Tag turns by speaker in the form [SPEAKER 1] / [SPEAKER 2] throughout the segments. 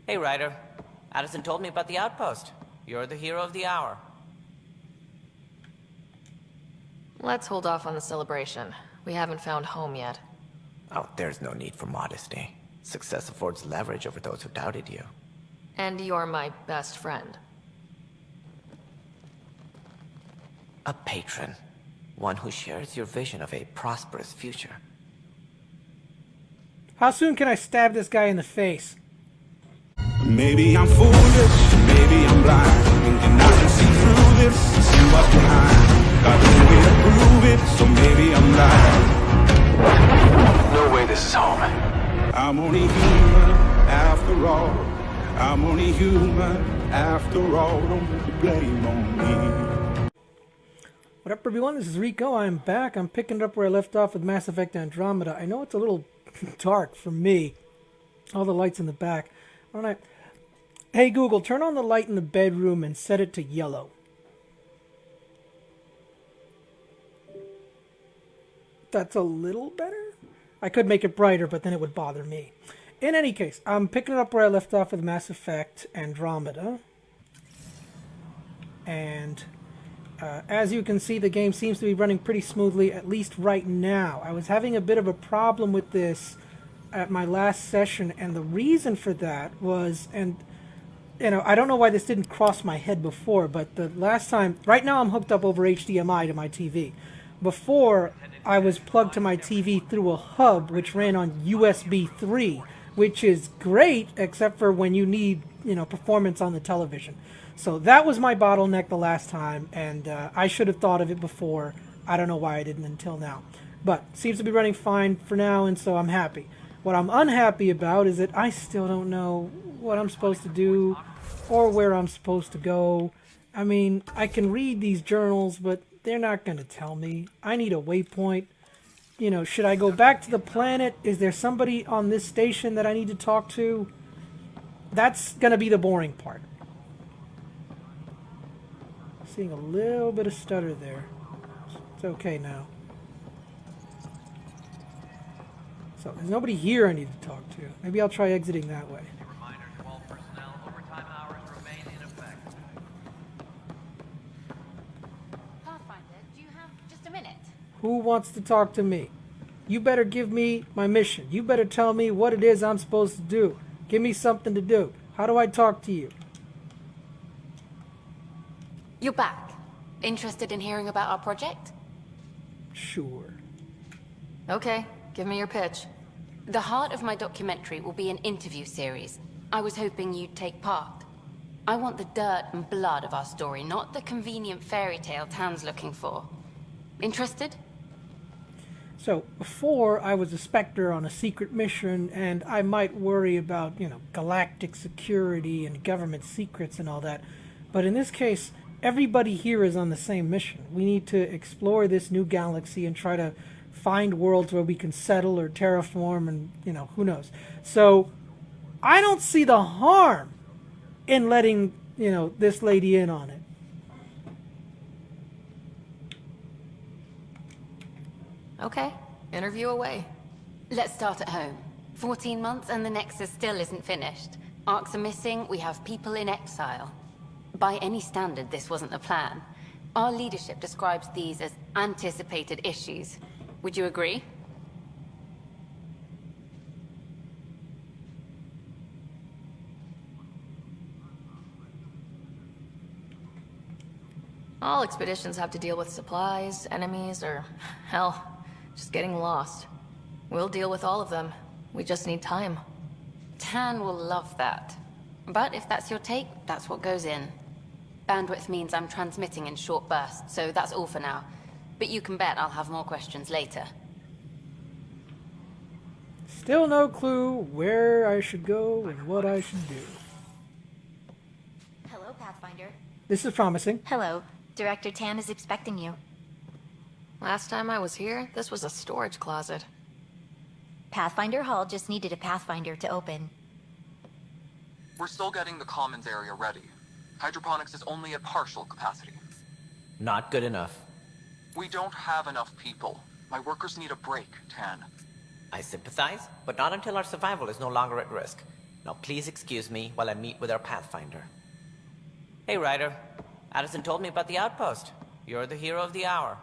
[SPEAKER 1] Hey, Ryder. Addison told me about the outpost. You're the hero of the hour.
[SPEAKER 2] Let's hold off on the celebration. We haven't found home yet.
[SPEAKER 1] Oh, there's no need for modesty. Success affords leverage over those who doubted you.
[SPEAKER 2] And you're my best friend.
[SPEAKER 1] A patron. One who shares your vision of a prosperous future.
[SPEAKER 3] How soon can I stab this guy in the face?
[SPEAKER 4] Maybe I'm foolish, maybe I'm blind, thinking I can see through this, see what's behind. Got no way to prove it, so maybe I'm lying.
[SPEAKER 5] No way this is home.
[SPEAKER 4] I'm only human after all. I'm only human after all. Don't put the blame on me.
[SPEAKER 3] What up, everyone? This is Rico. I'm back. I'm picking it up where I left off with Mass Effect Andromeda. I know it's a little dark for me. All the lights in the back. Why don't I... Hey Google, turn on the light in the bedroom and set it to yellow. That's a little better? I could make it brighter, but then it would bother me. In any case, I'm picking it up where I left off with Mass Effect Andromeda. And as you can see, the game seems to be running pretty smoothly, at least right now. I was having a bit of a problem with this at my last session, and the reason for that was, and you know, I don't know why this didn't cross my head before, but the last time, right now I'm hooked up over HDMI to my TV. Before, I was plugged to my TV through a hub which ran on USB 3, which is great except for when you need, you know, performance on the television. So that was my bottleneck the last time, and I should have thought of it before. I don't know why I didn't until now. But seems to be running fine for now, and so I'm happy. What I'm unhappy about is that I still don't know what I'm supposed to do or where I'm supposed to go. I mean, I can read these journals, but they're not going to tell me. I need a waypoint. You know, should I go back to the planet? Is there somebody on this station that I need to talk to? That's going to be the boring part. Seeing a little bit of stutter there. It's okay now. So there's nobody here I need to talk to. Maybe I'll try exiting that way.
[SPEAKER 6] Reminder to all personnel, overtime hours remain in effect.
[SPEAKER 7] Pathfinder, do you have just a minute?
[SPEAKER 3] Who wants to talk to me? You better give me my mission. You better tell me what it is I'm supposed to do. Give me something to do. How do I talk to you?
[SPEAKER 7] You're back. Interested in hearing about our project?
[SPEAKER 3] Sure.
[SPEAKER 2] Okay, give me your pitch.
[SPEAKER 7] The heart of my documentary will be an interview series. I was hoping you'd take part. I want the dirt and blood of our story, not the convenient fairy tale Tan's looking for. Interested?
[SPEAKER 3] So, before I was a Spectre on a secret mission, and I might worry about, you know, galactic security and government secrets and all that. But in this case, everybody here is on the same mission. We need to explore this new galaxy and try to find worlds where we can settle or terraform and, you know, who knows. So, I don't see the harm in letting, you know, this lady in on it.
[SPEAKER 2] Okay, interview away.
[SPEAKER 7] Let's start at home. 14 months and the Nexus still isn't finished. Arcs are missing, we have people in exile. By any standard, this wasn't the plan. Our leadership describes these as anticipated issues. Would you agree?
[SPEAKER 2] All expeditions have to deal with supplies, enemies, or, hell, just getting lost. We'll deal with all of them. We just need time.
[SPEAKER 7] Tan will love that. But if that's your take, that's what goes in. Bandwidth means I'm transmitting in short bursts, so that's all for now. But you can bet I'll have more questions later.
[SPEAKER 3] Still no clue where I should go and what I should do.
[SPEAKER 8] Hello, Pathfinder.
[SPEAKER 3] This is promising.
[SPEAKER 8] Hello. Director Tan is expecting you.
[SPEAKER 2] Last time I was here, this was a storage closet.
[SPEAKER 8] Pathfinder Hall just needed a Pathfinder to open.
[SPEAKER 5] We're still getting the commons area ready. Hydroponics is only at partial capacity.
[SPEAKER 1] Not good enough.
[SPEAKER 5] We don't have enough people. My workers need a break, Tan.
[SPEAKER 1] I sympathize, but not until our survival is no longer at risk. Now please excuse me while I meet with our Pathfinder. Hey, Ryder. Addison told me about the outpost. You're the hero of the hour.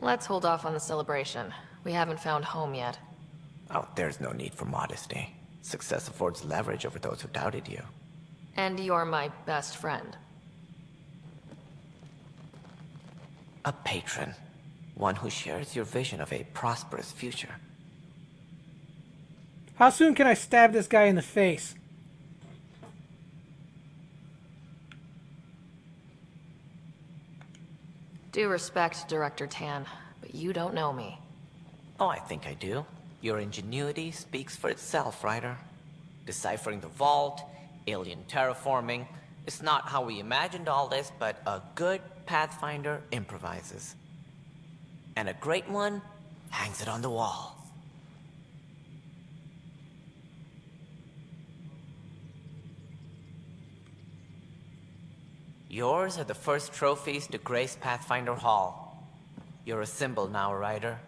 [SPEAKER 2] Let's hold off on the celebration. We haven't found home yet.
[SPEAKER 1] Oh, there's no need for modesty. Success affords leverage over those who doubted you.
[SPEAKER 2] And you're my best friend.
[SPEAKER 1] A patron. One who shares your vision of a prosperous future.
[SPEAKER 3] How soon can I stab this guy in the face?
[SPEAKER 2] Due respect, Director Tan, but you don't know me.
[SPEAKER 1] Oh, I think I do. Your ingenuity speaks for itself, Ryder. Deciphering the vault, alien terraforming. It's not how we imagined all this, but a good Pathfinder improvises. And a great one hangs it on the wall. Yours are the first trophies to grace Pathfinder Hall. You're a symbol now, Ryder.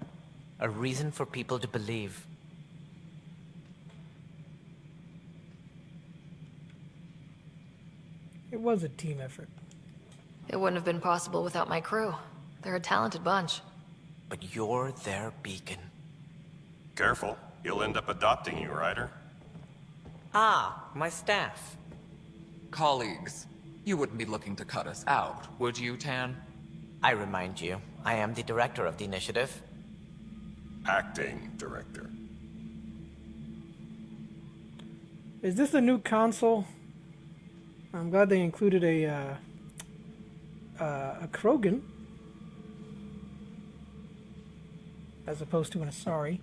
[SPEAKER 1] A reason for people to believe.
[SPEAKER 3] It was a team effort.
[SPEAKER 2] It wouldn't have been possible without my crew. They're a talented bunch.
[SPEAKER 1] But you're their beacon.
[SPEAKER 9] Careful. He'll end up adopting you, Ryder.
[SPEAKER 1] Ah, my staff.
[SPEAKER 5] Colleagues, you wouldn't be looking to cut us out, would you, Tan?
[SPEAKER 1] I remind you, I am the director of the initiative.
[SPEAKER 9] Acting director.
[SPEAKER 3] Is this the new console? I'm glad they included a Krogan as opposed to an Asari.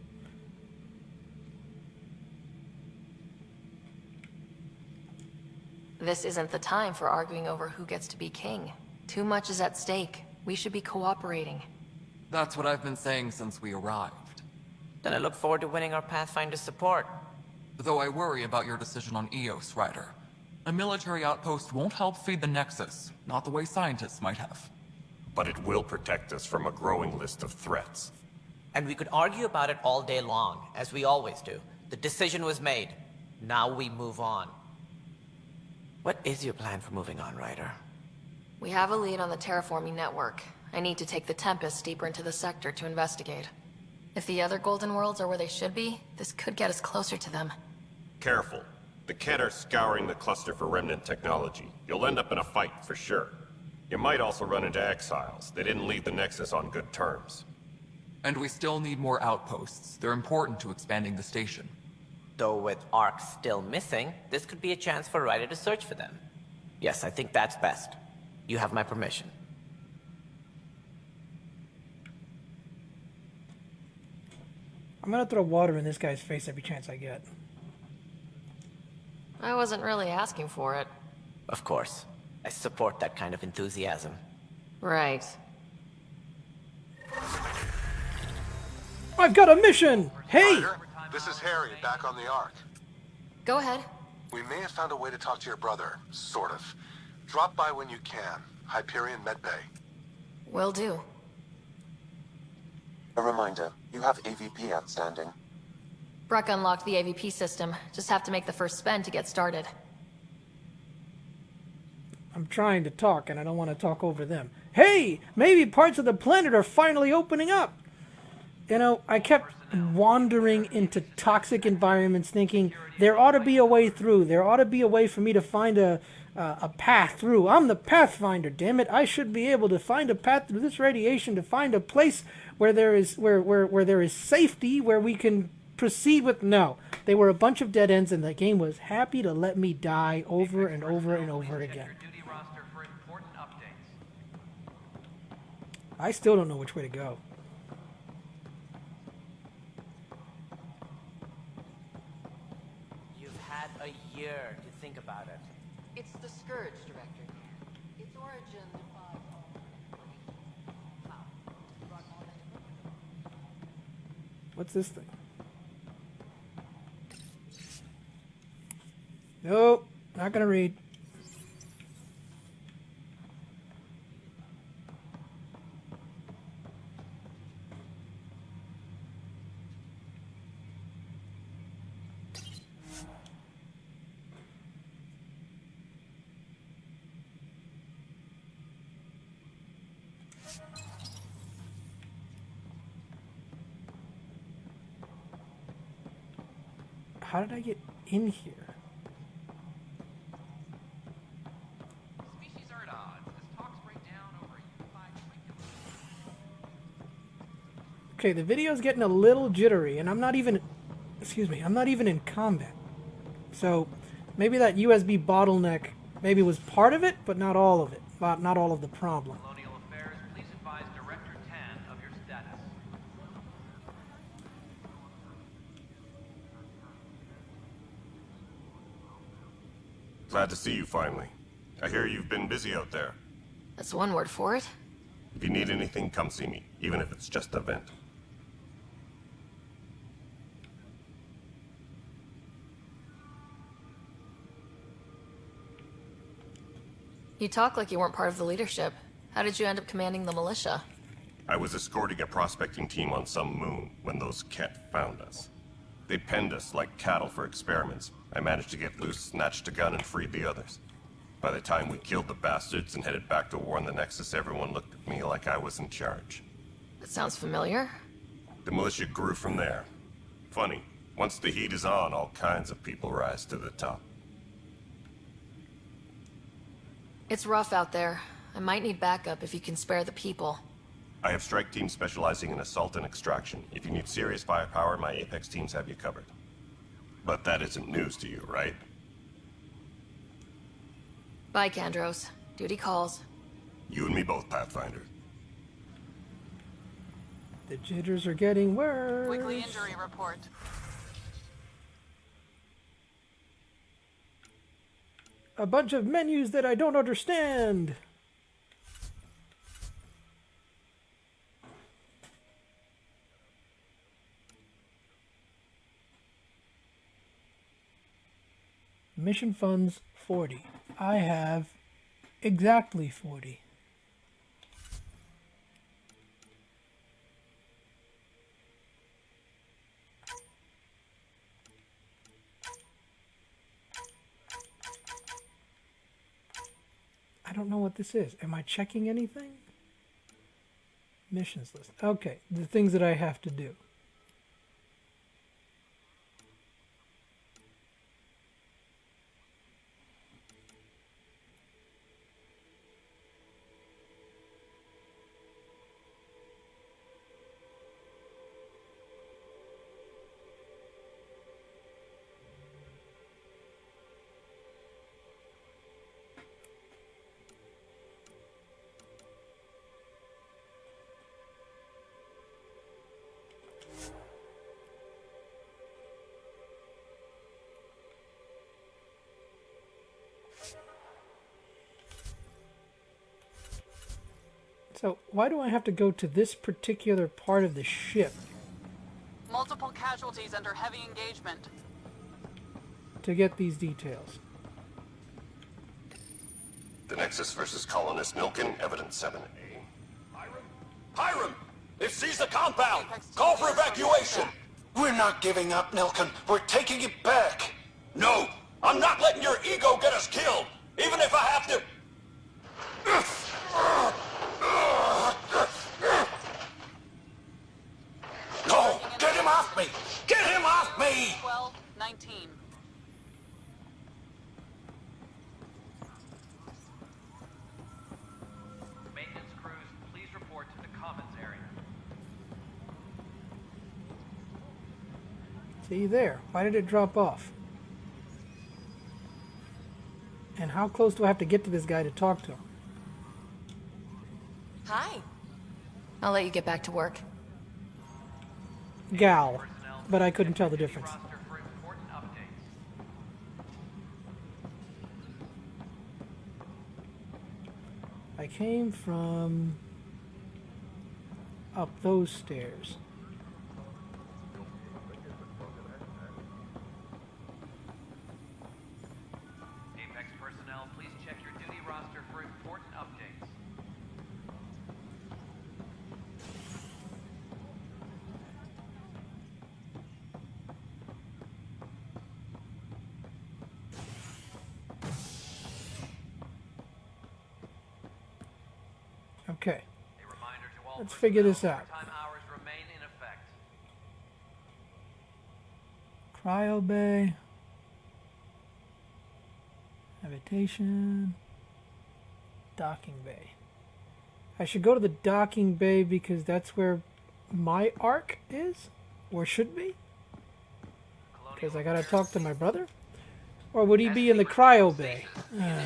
[SPEAKER 2] This isn't the time for arguing over who gets to be king. Too much is at stake. We should be cooperating.
[SPEAKER 5] That's what I've been saying since we arrived.
[SPEAKER 1] Then I look forward to winning our Pathfinder's support.
[SPEAKER 5] Though I worry about your decision on Eos, Ryder. A military outpost won't help feed the Nexus, not the way scientists might have.
[SPEAKER 9] But it will protect us from a growing list of threats.
[SPEAKER 1] And we could argue about it all day long, as we always do. The decision was made. Now we move on. What is your plan for moving on, Ryder?
[SPEAKER 2] We have a lead on the terraforming network. I need to take the Tempest deeper into the sector to investigate. If the other Golden Worlds are where they should be, this could get us closer to them.
[SPEAKER 9] Careful. The Kett are scouring the cluster for remnant technology. You'll end up in a fight, for sure. You might also run into exiles. They didn't leave the Nexus on good terms.
[SPEAKER 5] And we still need more outposts. They're important to expanding the station.
[SPEAKER 1] Though with Ark still missing, this could be a chance for Ryder to search for them. Yes, I think that's best. You have my permission.
[SPEAKER 3] I'm gonna throw water in this guy's face every chance I get.
[SPEAKER 2] I wasn't really asking for it.
[SPEAKER 1] Of course. I support that kind of enthusiasm.
[SPEAKER 2] Right.
[SPEAKER 3] I've got a mission! Hey!
[SPEAKER 10] Ryder, this is Harry, back on the Ark.
[SPEAKER 2] Go ahead.
[SPEAKER 10] We may have found a way to talk to your brother, sort of. Drop by when you can. Hyperion Medbay.
[SPEAKER 2] Will do.
[SPEAKER 11] A reminder, you have AVP outstanding.
[SPEAKER 2] Breck unlocked the AVP system. Just have to make the first spend to get started.
[SPEAKER 3] I'm trying to talk and I don't want to talk over them. Hey! Maybe parts of the planet are finally opening up! You know, I kept wandering into toxic environments thinking there ought to be a way through. There ought to be a way for me to find a path through. I'm the Pathfinder, damn it. I should be able to find a path through this radiation, to find a place where there is where there is safety, where we can proceed with. No. They were a bunch of dead ends and the game was happy to let me die over and over and over again. I still don't know which way to go.
[SPEAKER 1] You've had a year to think about it.
[SPEAKER 7] It's the Scourge, Director. Its origin defies all.
[SPEAKER 3] What's this thing? Nope, not gonna read. How did I get in here?
[SPEAKER 6] Species are at odds as talks break down over a unified curriculum.
[SPEAKER 3] Okay, the video's getting a little jittery, and I'm not even... Excuse me, I'm not even in combat. So, maybe that USB bottleneck maybe was part of it, but not all of it. Not all of the problem.
[SPEAKER 6] Colonial Affairs, please advise Director Tan of your status.
[SPEAKER 9] Glad to see you finally. I hear you've been busy out there.
[SPEAKER 2] That's one word for it.
[SPEAKER 9] If you need anything, come see me, even if it's just a vent.
[SPEAKER 2] You talk like you weren't part of the leadership. How did you end up commanding the militia?
[SPEAKER 9] I was escorting a prospecting team on some moon when those Ket found us. They penned us like cattle for experiments. I managed to get loose, snatched a gun, and freed the others. By the time we killed the bastards and headed back to war on the Nexus, everyone looked at me like I was in charge.
[SPEAKER 2] That sounds familiar.
[SPEAKER 9] The militia grew from there. Funny, once the heat is on, all kinds of people rise to the top.
[SPEAKER 2] It's rough out there. I might need backup if you can spare the people.
[SPEAKER 9] I have strike teams specializing in assault and extraction. If you need serious firepower, my Apex teams have you covered. But that isn't news to you, right?
[SPEAKER 2] Bye, Kandros. Duty calls.
[SPEAKER 9] You and me both, Pathfinder.
[SPEAKER 3] The jitters are getting worse.
[SPEAKER 12] Weekly injury report.
[SPEAKER 3] A bunch of menus that I don't understand. Mission funds 40. I have exactly 40. I don't know what this is. Am I checking anything? Missions list. Okay, the things that I have to do. So, why do I have to go to this particular part of the ship
[SPEAKER 12] Multiple casualties under heavy engagement.
[SPEAKER 3] to get these details?
[SPEAKER 9] The Nexus versus Colonist Milken, Evidence 7A.
[SPEAKER 13] Hiram! It sees the compound! Call for evacuation!
[SPEAKER 10] We're not giving up, Nilken. We're taking it back.
[SPEAKER 13] No! I'm not letting your ego get us killed! Even if I have to... No! Get him off me! Get him off me!
[SPEAKER 12] 12, 19.
[SPEAKER 6] Maintenance crews, please report to the commons area.
[SPEAKER 3] See there. Why did it drop off? And how close do I have to get to this guy to talk to him?
[SPEAKER 2] Hi. I'll let you get back to work.
[SPEAKER 3] Gal. But I couldn't tell the difference.
[SPEAKER 6] Roster for important updates.
[SPEAKER 3] I came from up those stairs.
[SPEAKER 6] Apex personnel, please check your duty roster for important updates.
[SPEAKER 3] Okay.
[SPEAKER 6] A reminder to all
[SPEAKER 3] Let's figure this out.
[SPEAKER 6] overtime hours remain in effect.
[SPEAKER 3] Cryo bay. Habitation. Docking bay. I should go to the docking bay because that's where my arc is, or should be. Because I gotta talk to my brother. Or would he be in the cryo bay? I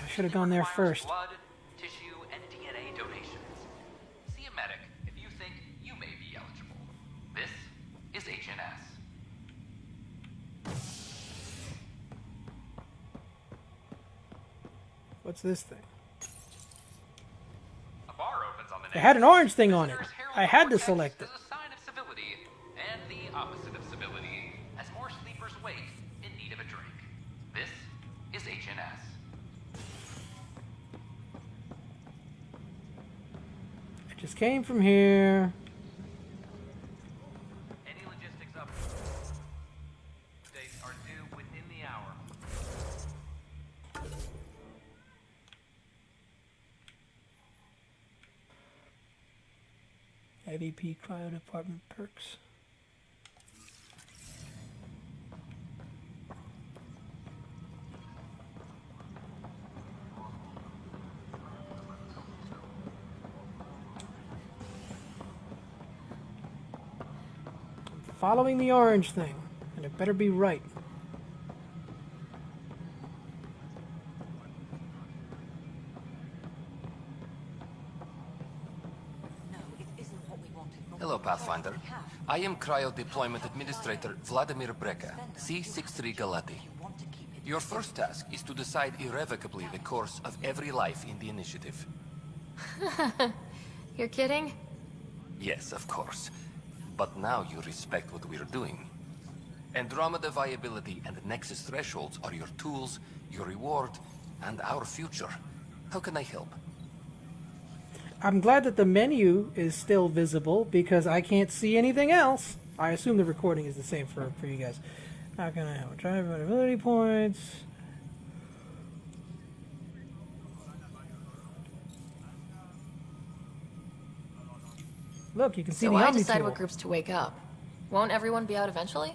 [SPEAKER 3] should have gone there first.
[SPEAKER 6] Blood, tissue, and DNA donations. See a medic if you think you may be eligible. This is HNS.
[SPEAKER 3] What's this thing?
[SPEAKER 6] A bar opens on the
[SPEAKER 3] It had an orange thing on it.
[SPEAKER 6] Visitors herald
[SPEAKER 3] I had to
[SPEAKER 6] vortex
[SPEAKER 3] select it.
[SPEAKER 6] as a sign of civility, and the opposite of civility, as more sleepers wait in need of a drink. This is HNS.
[SPEAKER 3] I just came from here.
[SPEAKER 6] Any logistics updates are due within the hour.
[SPEAKER 3] AVP cryo department perks. I'm following the orange thing, and it better be right.
[SPEAKER 14] Hello, Pathfinder. I am Cryo Deployment Administrator Vladimir Breka, C-63 Galati. Your first task is to decide irrevocably the course of every life in the initiative.
[SPEAKER 2] You're kidding?
[SPEAKER 14] Yes, of course. But now you respect what we're doing. Andromeda viability and Nexus thresholds are your tools, your reward, and our future. How can I help?
[SPEAKER 3] I'm glad that the menu is still visible because I can't see anything else. I assume the recording is the same for you guys. How can I help? Drive ability points. Look, you can see
[SPEAKER 2] So
[SPEAKER 3] the
[SPEAKER 2] I
[SPEAKER 3] Omni
[SPEAKER 2] decide
[SPEAKER 3] tool.
[SPEAKER 2] what groups to wake up. Won't everyone be out eventually?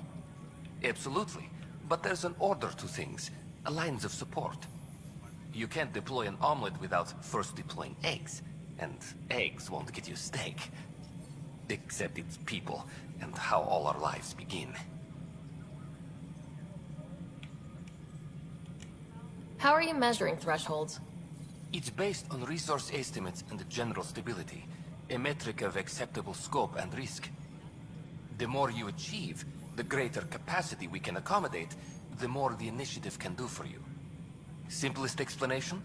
[SPEAKER 14] Absolutely. But there's an order to things, lines of support. You can't deploy an omelet without first deploying eggs. And eggs won't get you steak. Except it's people, and how all our lives begin.
[SPEAKER 2] How are you measuring thresholds?
[SPEAKER 14] It's based on resource estimates and general stability, a metric of acceptable scope and risk. The more you achieve, the greater capacity we can accommodate, the more the initiative can do for you. Simplest explanation,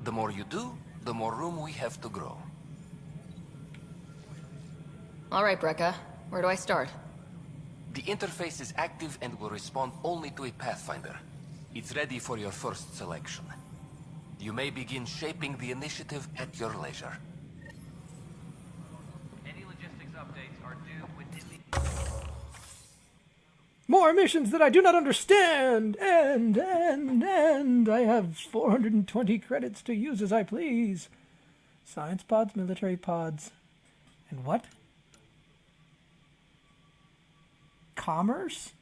[SPEAKER 14] the more you do, the more room we have to grow.
[SPEAKER 2] All right, Brecca. Where do I start?
[SPEAKER 14] The interface is active and will respond only to a Pathfinder. It's ready for your first selection. You may begin shaping the initiative at your leisure.
[SPEAKER 6] Any logistics updates are due within the...
[SPEAKER 3] More missions that I do not understand! And I have 420 credits to use as I please. Science pods, military pods. And what? Commerce?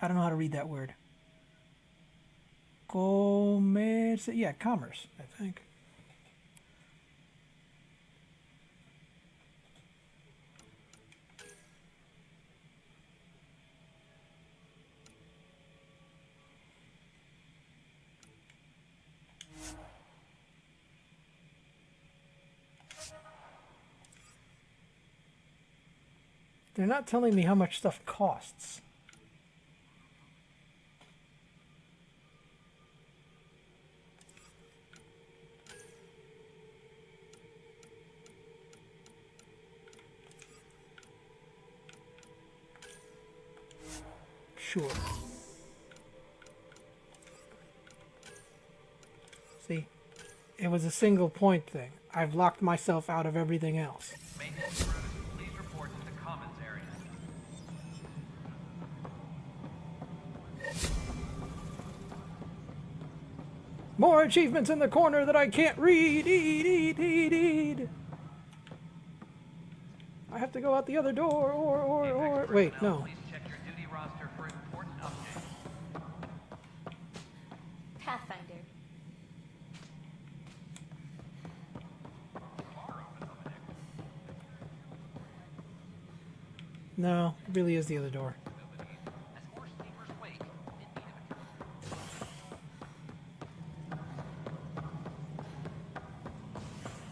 [SPEAKER 3] I don't know how to read that word. Commerce. Yeah, commerce, I think. They're not telling me how much stuff costs. Sure. See, it was a single point thing. I've locked myself out of everything else.
[SPEAKER 6] Maintenance crews, please report to the commons area.
[SPEAKER 3] More achievements in the corner that I can't read. Eat. I have to go out the other door, or... Wait, no.
[SPEAKER 6] Please check your duty roster for important updates.
[SPEAKER 3] No, it really is the other door.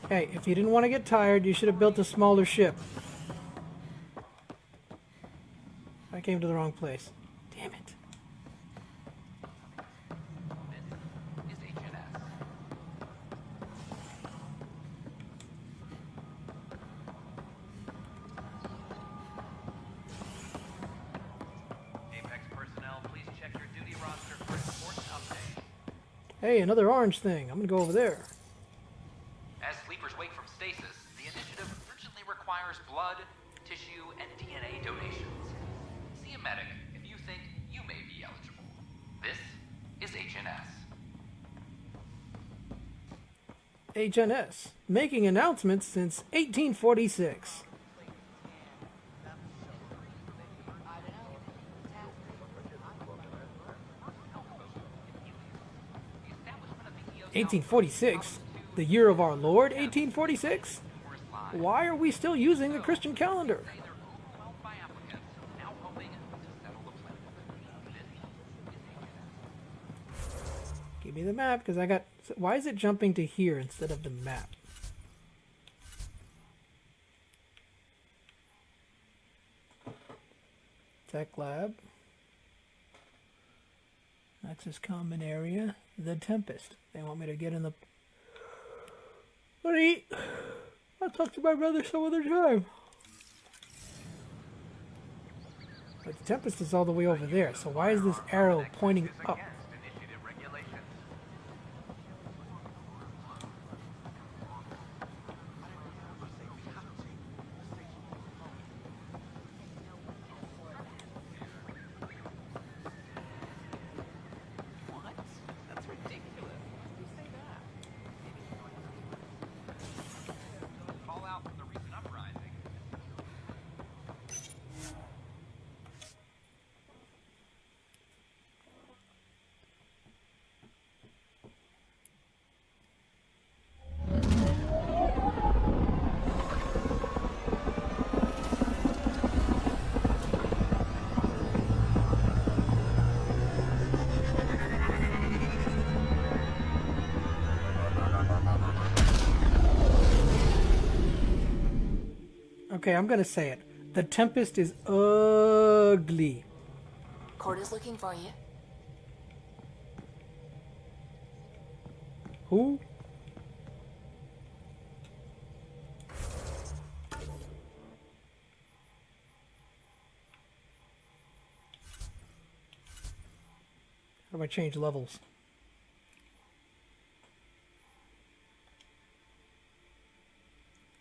[SPEAKER 3] Hey, if you didn't want to get tired, you should have built a smaller ship. I came to the wrong place. Damn it.
[SPEAKER 6] Apex personnel, please check your duty roster for an important update.
[SPEAKER 3] Hey, another orange thing. I'm gonna go over there.
[SPEAKER 6] As sleepers wake from stasis, the initiative urgently requires blood, tissue, and DNA donations. See a medic if you think you may be eligible. This is HNS.
[SPEAKER 3] HNS, making announcements since 1846. (1846), the year of our Lord, 1846? Why are we still using the Christian calendar? Give me the map, because I got... Why is it jumping to here instead of the map? Tech lab. Access common area. The Tempest. They want me to get in the... Buddy, I'll talk to my brother some other time. But the Tempest is all the way over there, so why is this arrow pointing up? Okay, I'm gonna say it. The Tempest is ugly.
[SPEAKER 2] Corda's looking for you.
[SPEAKER 3] Who? How do I change levels?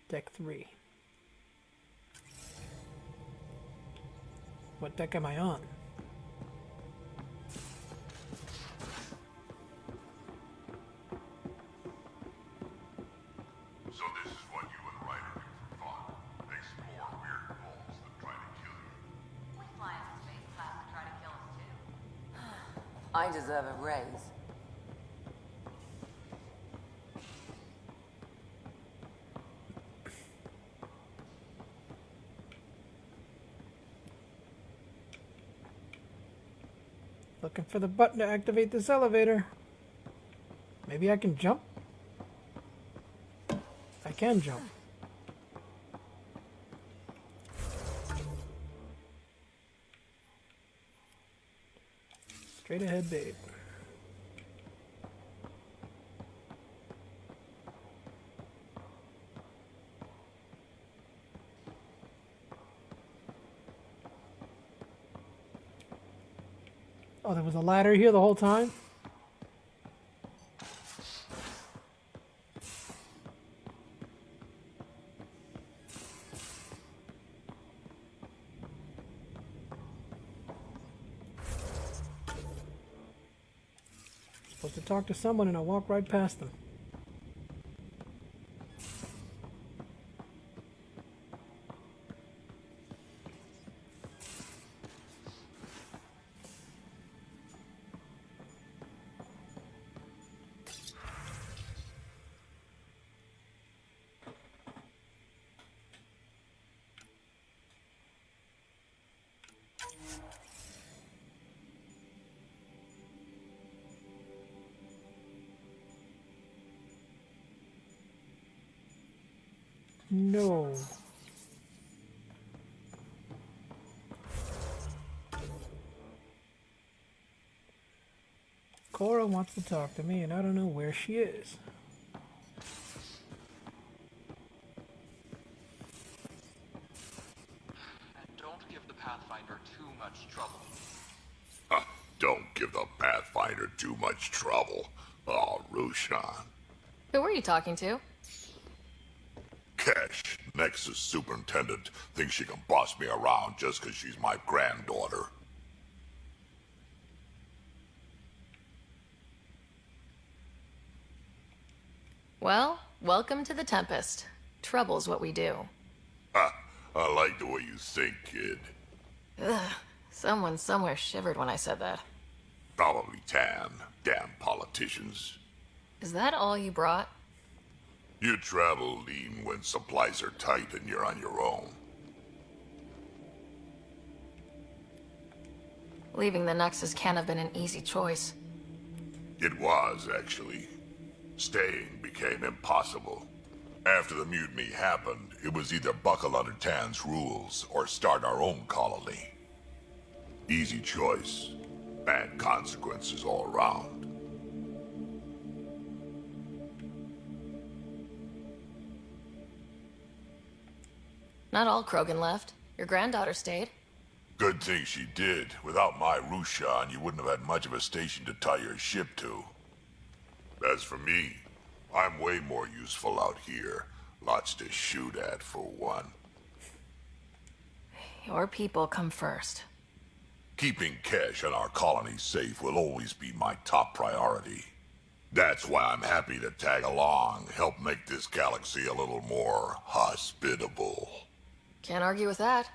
[SPEAKER 3] Deck 3. What deck am I on?
[SPEAKER 15] So this is what you and Ryder do for fun. Explore weird balls that try to kill you.
[SPEAKER 16] We fly into space class to try to kill us too. I deserve a raise.
[SPEAKER 3] Looking for the button to activate this elevator. Maybe I can jump? I can jump. Straight ahead, babe. Oh, there was a ladder here the whole time? Supposed to talk to someone and I walk right past them. No. Cora wants to talk to me, and I don't know where she is.
[SPEAKER 5] And don't give the Pathfinder too much trouble.
[SPEAKER 15] Don't give the Pathfinder too much trouble. Oh, Rushan.
[SPEAKER 2] Who were you talking to?
[SPEAKER 15] Kesh, Nexus Superintendent, thinks she can boss me around just 'cause she's my granddaughter.
[SPEAKER 2] Well, welcome to the Tempest. Trouble's what we do.
[SPEAKER 15] Ha! I like the way you think, kid.
[SPEAKER 2] Ugh. Someone somewhere shivered when I said that.
[SPEAKER 15] Probably Tan. Damn politicians.
[SPEAKER 2] Is that all you brought?
[SPEAKER 15] You travel lean when supplies are tight and you're on your own.
[SPEAKER 2] Leaving the Nexus can't have been an easy choice.
[SPEAKER 15] It was, actually. Staying became impossible. After the mutiny happened, it was either buckle under Tan's rules or start our own colony. Easy choice. Bad consequences all around.
[SPEAKER 2] Not all Krogan left. Your granddaughter stayed.
[SPEAKER 15] Good thing she did. Without my Rushan, you wouldn't have had much of a station to tie your ship to. As for me, I'm way more useful out here. Lots to shoot at, for one.
[SPEAKER 2] Your people come first.
[SPEAKER 15] Keeping Kesh and our colony safe will always be my top priority. That's why I'm happy to tag along, help make this galaxy a little more hospitable.
[SPEAKER 2] Can't argue with that.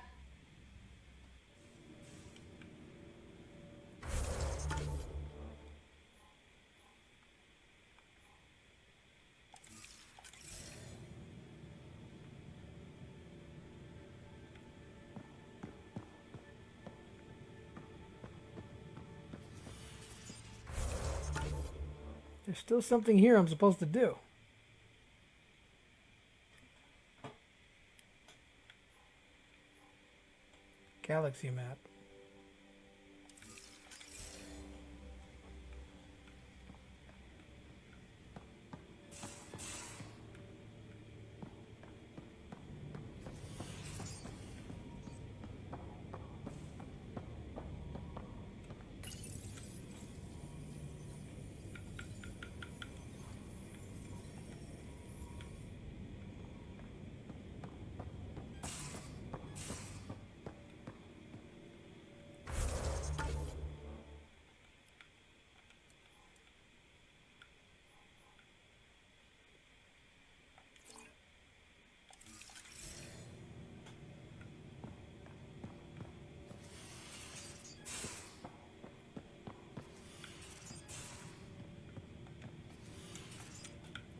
[SPEAKER 3] There's still something here I'm supposed to do. Galaxy map.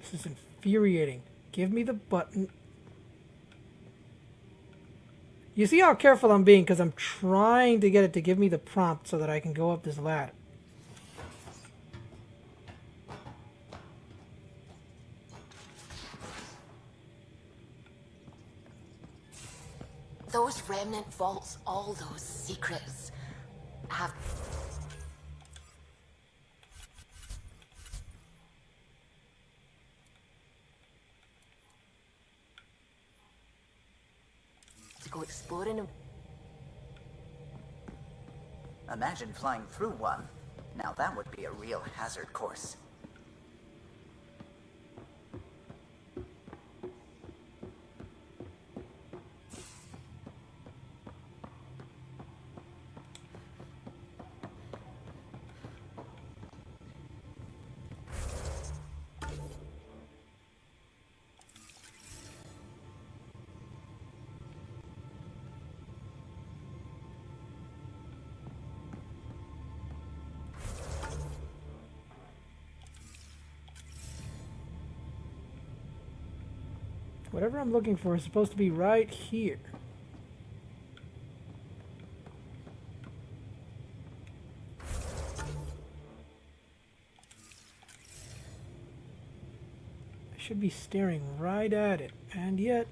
[SPEAKER 3] This is infuriating. Give me the button. You see how careful I'm being because I'm trying to get it to give me the prompt so that I can go up this ladder.
[SPEAKER 16] Those remnant vaults, all those secrets, have... to go exploring and...
[SPEAKER 17] Imagine flying through one. Now that would be a real hazard course.
[SPEAKER 3] Whatever I'm looking for is supposed to be right here. I should be staring right at it, and yet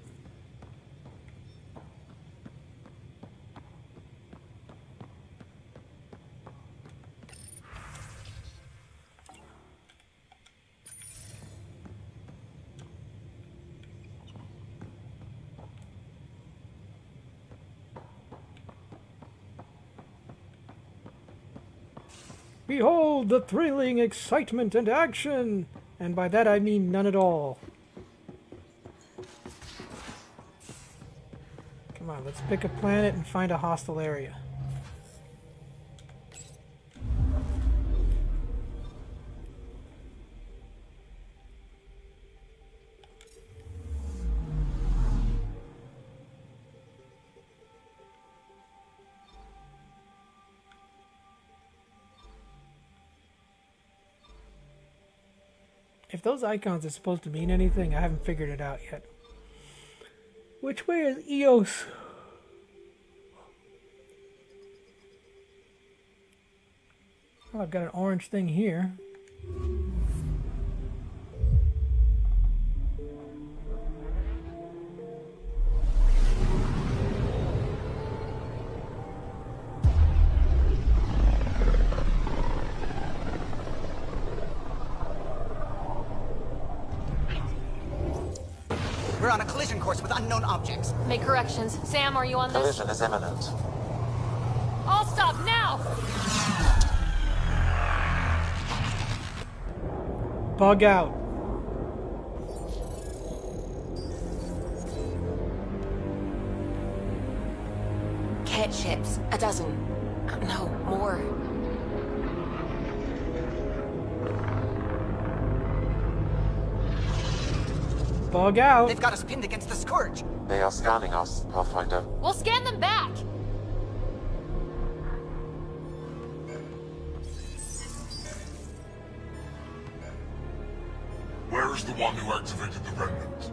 [SPEAKER 3] Behold the thrilling excitement and action! And by that I mean none at all. Come on, let's pick a planet and find a hostile area. If those icons are supposed to mean anything, I haven't figured it out yet. Which way is Eos? Well, I've got an orange thing here.
[SPEAKER 17] We're on a collision course with unknown objects.
[SPEAKER 2] Make corrections. Sam, are you on this?
[SPEAKER 11] Collision is imminent.
[SPEAKER 2] I'll stop now!
[SPEAKER 3] Bug out.
[SPEAKER 2] Cat ships. A dozen. No, more.
[SPEAKER 3] Bug out.
[SPEAKER 17] They've got us pinned against the Scourge.
[SPEAKER 11] They are scanning us, Pathfinder.
[SPEAKER 2] We'll scan them back!
[SPEAKER 15] Where is the one who activated the remnant?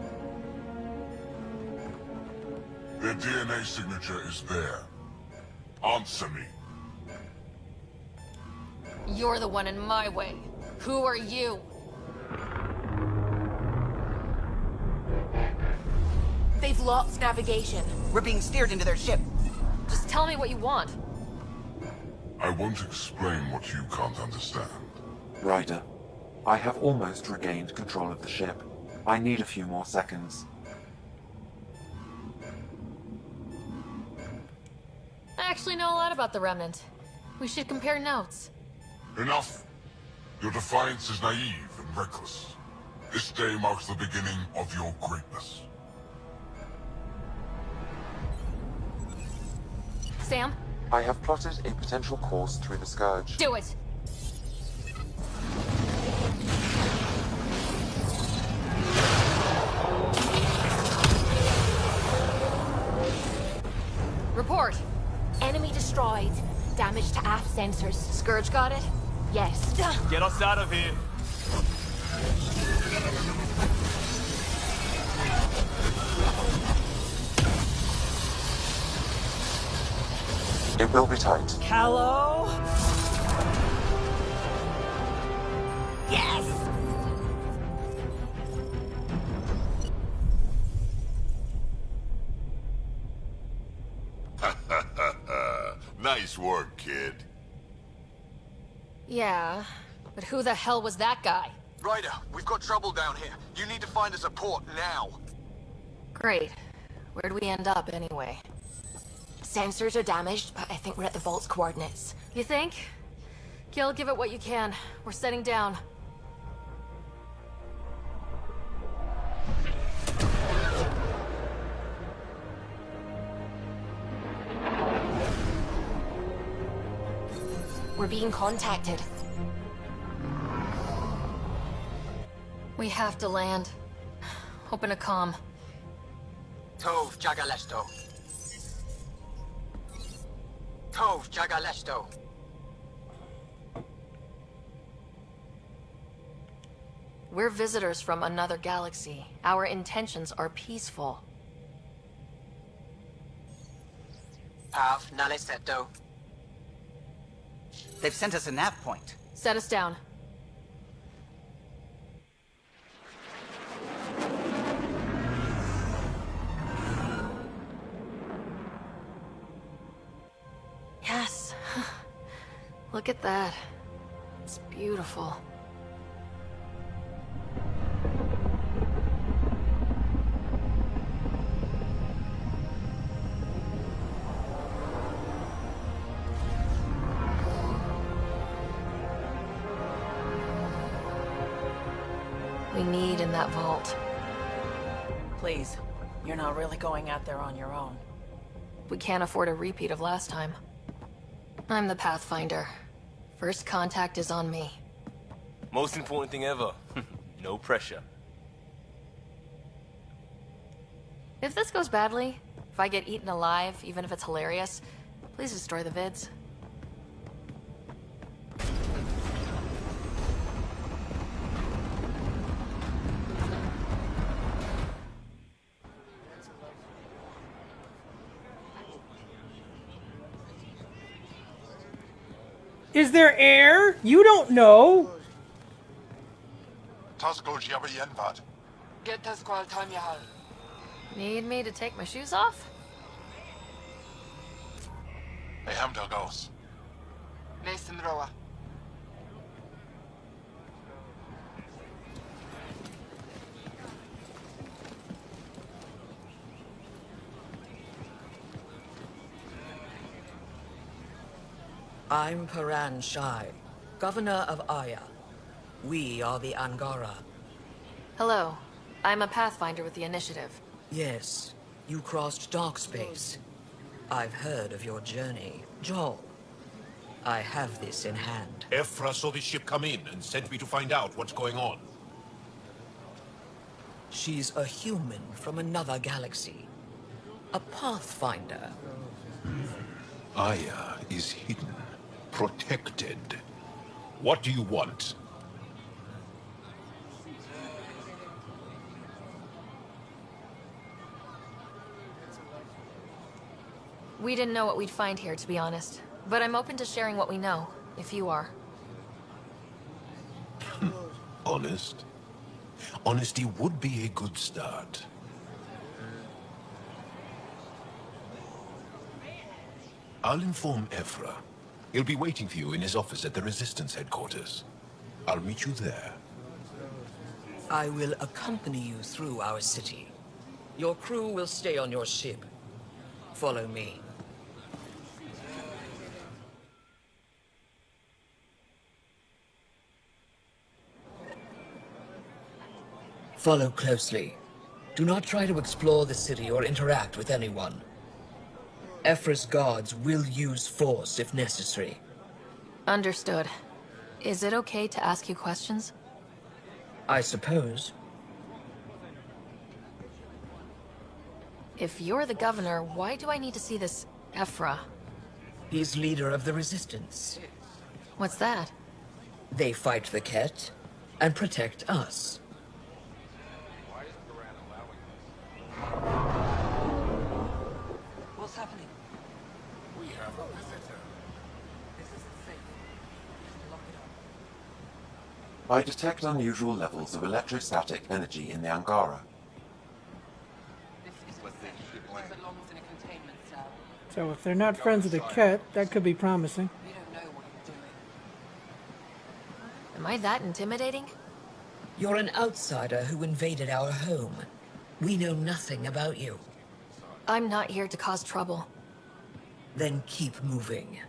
[SPEAKER 15] Their DNA signature is there. Answer me.
[SPEAKER 2] You're the one in my way. Who are you?
[SPEAKER 17] They've lost navigation. We're being steered into their ship.
[SPEAKER 2] Just tell me what you want.
[SPEAKER 15] I won't explain what you can't understand.
[SPEAKER 11] Ryder, I have almost regained control of the ship. I need a few more seconds.
[SPEAKER 2] I actually know a lot about the Remnant. We should compare notes.
[SPEAKER 15] Enough! Your defiance is naive and reckless. This day marks the beginning of your greatness.
[SPEAKER 2] Sam?
[SPEAKER 11] I have plotted a potential course through the Scourge.
[SPEAKER 2] Do it! Report.
[SPEAKER 18] Enemy destroyed. Damage to aft sensors.
[SPEAKER 2] Scourge got it?
[SPEAKER 18] Yes.
[SPEAKER 19] Get us out of here.
[SPEAKER 11] It will be tight.
[SPEAKER 17] Hello? Yes!
[SPEAKER 15] Nice work, kid.
[SPEAKER 2] Yeah, but who the hell was that guy?
[SPEAKER 10] Ryder, we've got trouble down here. You need to find us a port now.
[SPEAKER 2] Great. Where'd we end up, anyway?
[SPEAKER 18] Sensors are damaged, but I think we're at the vault's coordinates.
[SPEAKER 2] You think? Gil, give it what you can. We're setting down.
[SPEAKER 18] We're being contacted.
[SPEAKER 2] We have to land. Open a comm.
[SPEAKER 17] Tov Jagalesto. Tov Jagalesto.
[SPEAKER 2] We're visitors from another galaxy. Our intentions are peaceful.
[SPEAKER 17] Pav Naleseto. They've sent us a nav point.
[SPEAKER 2] Set us down. Yes. Look at that. It's beautiful. we need in that vault.
[SPEAKER 19] Please, you're not really going out there on your own.
[SPEAKER 2] We can't afford a repeat of last time. I'm the Pathfinder. First contact is on me.
[SPEAKER 20] Most important thing ever. No pressure.
[SPEAKER 2] If this goes badly, if I get eaten alive, even if it's hilarious, please destroy the vids.
[SPEAKER 3] Is there air? You don't know.
[SPEAKER 12] Get to squad time, Yahal.
[SPEAKER 2] Need me to take my shoes off?
[SPEAKER 12] Mason Roa.
[SPEAKER 21] I'm Paran Shai, Governor of Aya. We are the Angara.
[SPEAKER 2] Hello. I'm a Pathfinder with the Initiative.
[SPEAKER 21] Yes, you crossed dark space. I've heard of your journey, Joel. I have this in hand.
[SPEAKER 22] Ephra saw the ship come in and sent me to find out what's going on.
[SPEAKER 21] She's a human from another galaxy. A Pathfinder.
[SPEAKER 22] Aya is hidden, protected. What do you want?
[SPEAKER 2] We didn't know what we'd find here, to be honest. But I'm open to sharing what we know, if you are.
[SPEAKER 22] Honest? Honesty would be a good start. I'll inform Ephra. He'll be waiting for you in his office at the Resistance headquarters. I'll meet you there.
[SPEAKER 21] I will accompany you through our city. Your crew will stay on your ship. Follow me. Follow closely. Do not try to explore the city or interact with anyone. Ephra's guards will use force if necessary.
[SPEAKER 2] Understood. Is it okay to ask you questions?
[SPEAKER 21] I suppose.
[SPEAKER 2] If you're the governor, why do I need to see this Ephra?
[SPEAKER 21] He's leader of the Resistance.
[SPEAKER 2] What's that?
[SPEAKER 21] They fight the Ket and protect us.
[SPEAKER 19] What's happening?
[SPEAKER 22] We have a visitor.
[SPEAKER 19] This isn't safe. Lock it up.
[SPEAKER 11] I detect unusual levels of electrostatic energy in the Angara.
[SPEAKER 19] This belongs in a containment cell.
[SPEAKER 3] So if they're not friends of the Ket, that could be promising.
[SPEAKER 19] We don't know what you're doing.
[SPEAKER 2] Am I that intimidating?
[SPEAKER 21] You're an outsider who invaded our home. We know nothing about you.
[SPEAKER 2] I'm not here to cause trouble.
[SPEAKER 21] Then keep moving.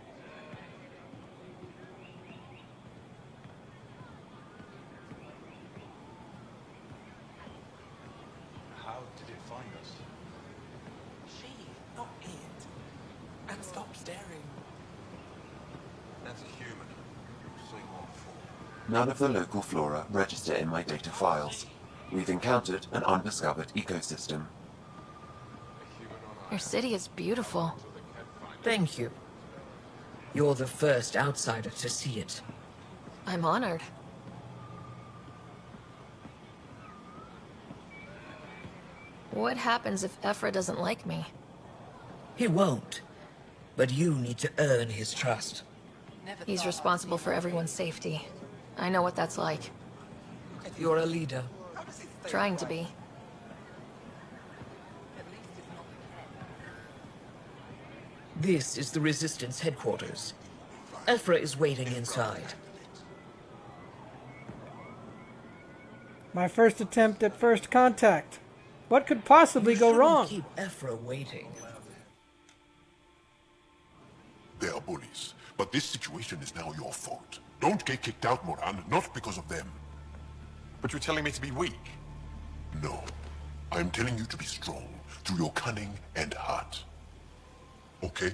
[SPEAKER 22] How did it find us?
[SPEAKER 19] She, not it. And stop staring.
[SPEAKER 22] That's a human. Seen one before.
[SPEAKER 11] None of the local flora register in my data files. We've encountered an undiscovered ecosystem.
[SPEAKER 2] Your city is beautiful.
[SPEAKER 21] Thank you. You're the first outsider to see it.
[SPEAKER 2] I'm honored. What happens if Ephra doesn't like me?
[SPEAKER 21] He won't. But you need to earn his trust.
[SPEAKER 2] He's responsible for everyone's safety. I know what that's like.
[SPEAKER 21] You're a leader.
[SPEAKER 2] Trying to be.
[SPEAKER 21] This is the Resistance headquarters. Ephra is waiting inside.
[SPEAKER 3] My first attempt at first contact. What could possibly go wrong?
[SPEAKER 21] Keep Ephra waiting.
[SPEAKER 15] They are bullies, but this situation is now your fault. Don't get kicked out, Moran, not because of them. But you're telling me to be weak. No. I'm telling you to be strong through your cunning and heart. Okay?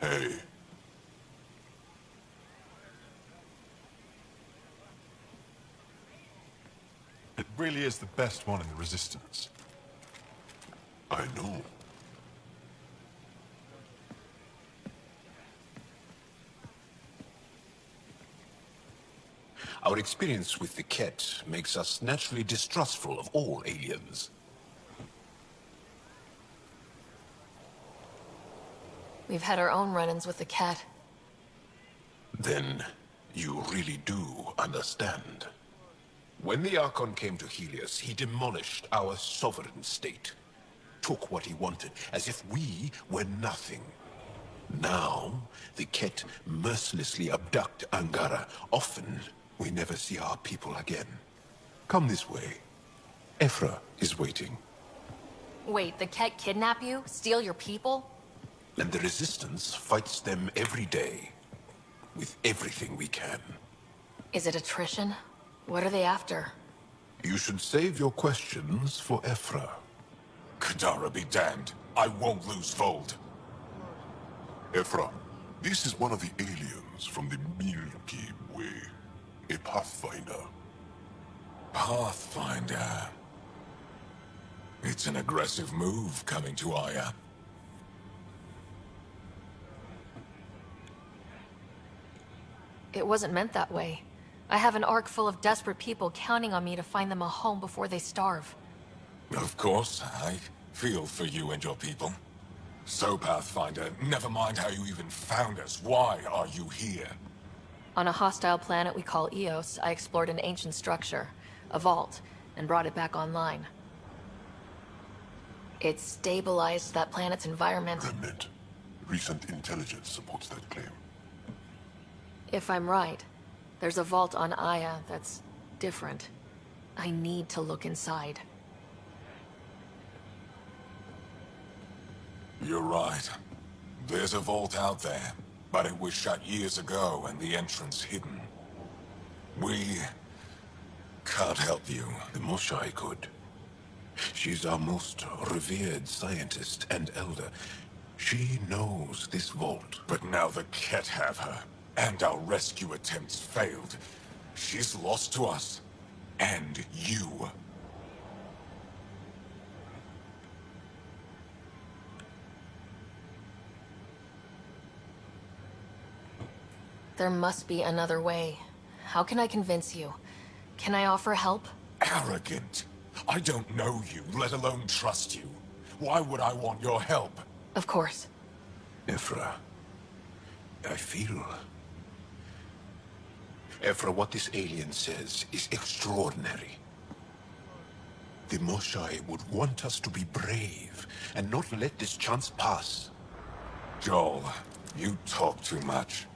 [SPEAKER 15] Hey.
[SPEAKER 4] It really is the best one in the Resistance.
[SPEAKER 15] I know.
[SPEAKER 22] Our experience with the Ket makes us naturally distrustful of all aliens.
[SPEAKER 2] We've had our own run-ins with the cat.
[SPEAKER 22] Then you really do understand. When the Archon came to Helios, he demolished our sovereign state. Took what he wanted, as if we were nothing. Now, the Ket mercilessly abduct Angara. Often, we never see our people again. Come this way. Ephra is waiting.
[SPEAKER 2] Wait, the cat kidnap you? Steal your people?
[SPEAKER 22] And the Resistance fights them every day. With everything we can.
[SPEAKER 2] Is it attrition? What are they after?
[SPEAKER 22] You should save your questions for Ephra.
[SPEAKER 15] Kadara be damned. I won't lose Vold. Ephra, this is one of the aliens from the Milky Way. A Pathfinder.
[SPEAKER 8] Pathfinder. It's an aggressive move coming to Aya.
[SPEAKER 2] It wasn't meant that way. I have an ark full of desperate people counting on me to find them a home before they starve.
[SPEAKER 8] Of course, I feel for you and your people. So, Pathfinder, never mind how you even found us. Why are you here?
[SPEAKER 2] On a hostile planet we call Eos, I explored an ancient structure, a vault, and brought it back online. It stabilized that planet's environment.
[SPEAKER 15] Remnant. Recent intelligence supports that claim.
[SPEAKER 2] If I'm right, there's a vault on Aya that's different. I need to look inside.
[SPEAKER 8] You're right. There's a vault out there, but it was shut years ago and the entrance hidden. We can't help you.
[SPEAKER 22] The Moshai could. She's our most revered scientist and elder. She knows this vault.
[SPEAKER 8] But now the Ket have her, and our rescue attempts failed. She's lost to us, and you.
[SPEAKER 2] There must be another way. How can I convince you? Can I offer help?
[SPEAKER 8] Arrogant. I don't know you, let alone trust you. Why would I want your help?
[SPEAKER 2] Of course.
[SPEAKER 22] Ephra, I feel... Ephra, what this alien says is extraordinary. The Moshai would want us to be brave and not let this chance pass.
[SPEAKER 8] Joel, you talk too much.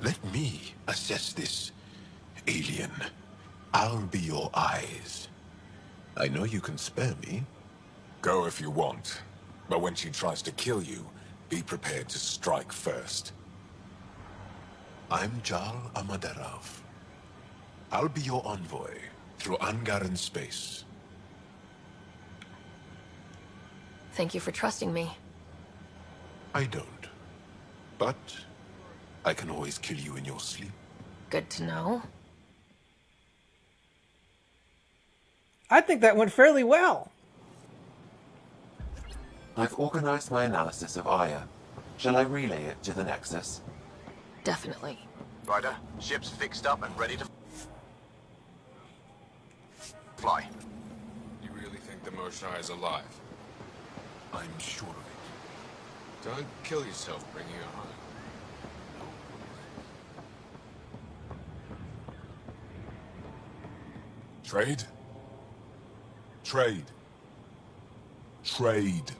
[SPEAKER 22] Let me assess this, alien. I'll be your eyes. I know you can spare me.
[SPEAKER 8] Go if you want. But when she tries to kill you, be prepared to strike first.
[SPEAKER 22] I'm Jal Amaderov. I'll be your envoy through Angaran space.
[SPEAKER 2] Thank you for trusting me.
[SPEAKER 22] I don't. But I can always kill you in your sleep.
[SPEAKER 2] Good to know.
[SPEAKER 3] I think that went fairly well.
[SPEAKER 11] I've organized my analysis of Aya. Shall I relay it to the Nexus?
[SPEAKER 2] Definitely.
[SPEAKER 10] Ryder, ship's fixed up and ready to fly.
[SPEAKER 23] You really think the Moshai is alive?
[SPEAKER 22] I'm sure of it.
[SPEAKER 23] Don't kill yourself bringing her home.
[SPEAKER 8] Trade? Trade. Trade.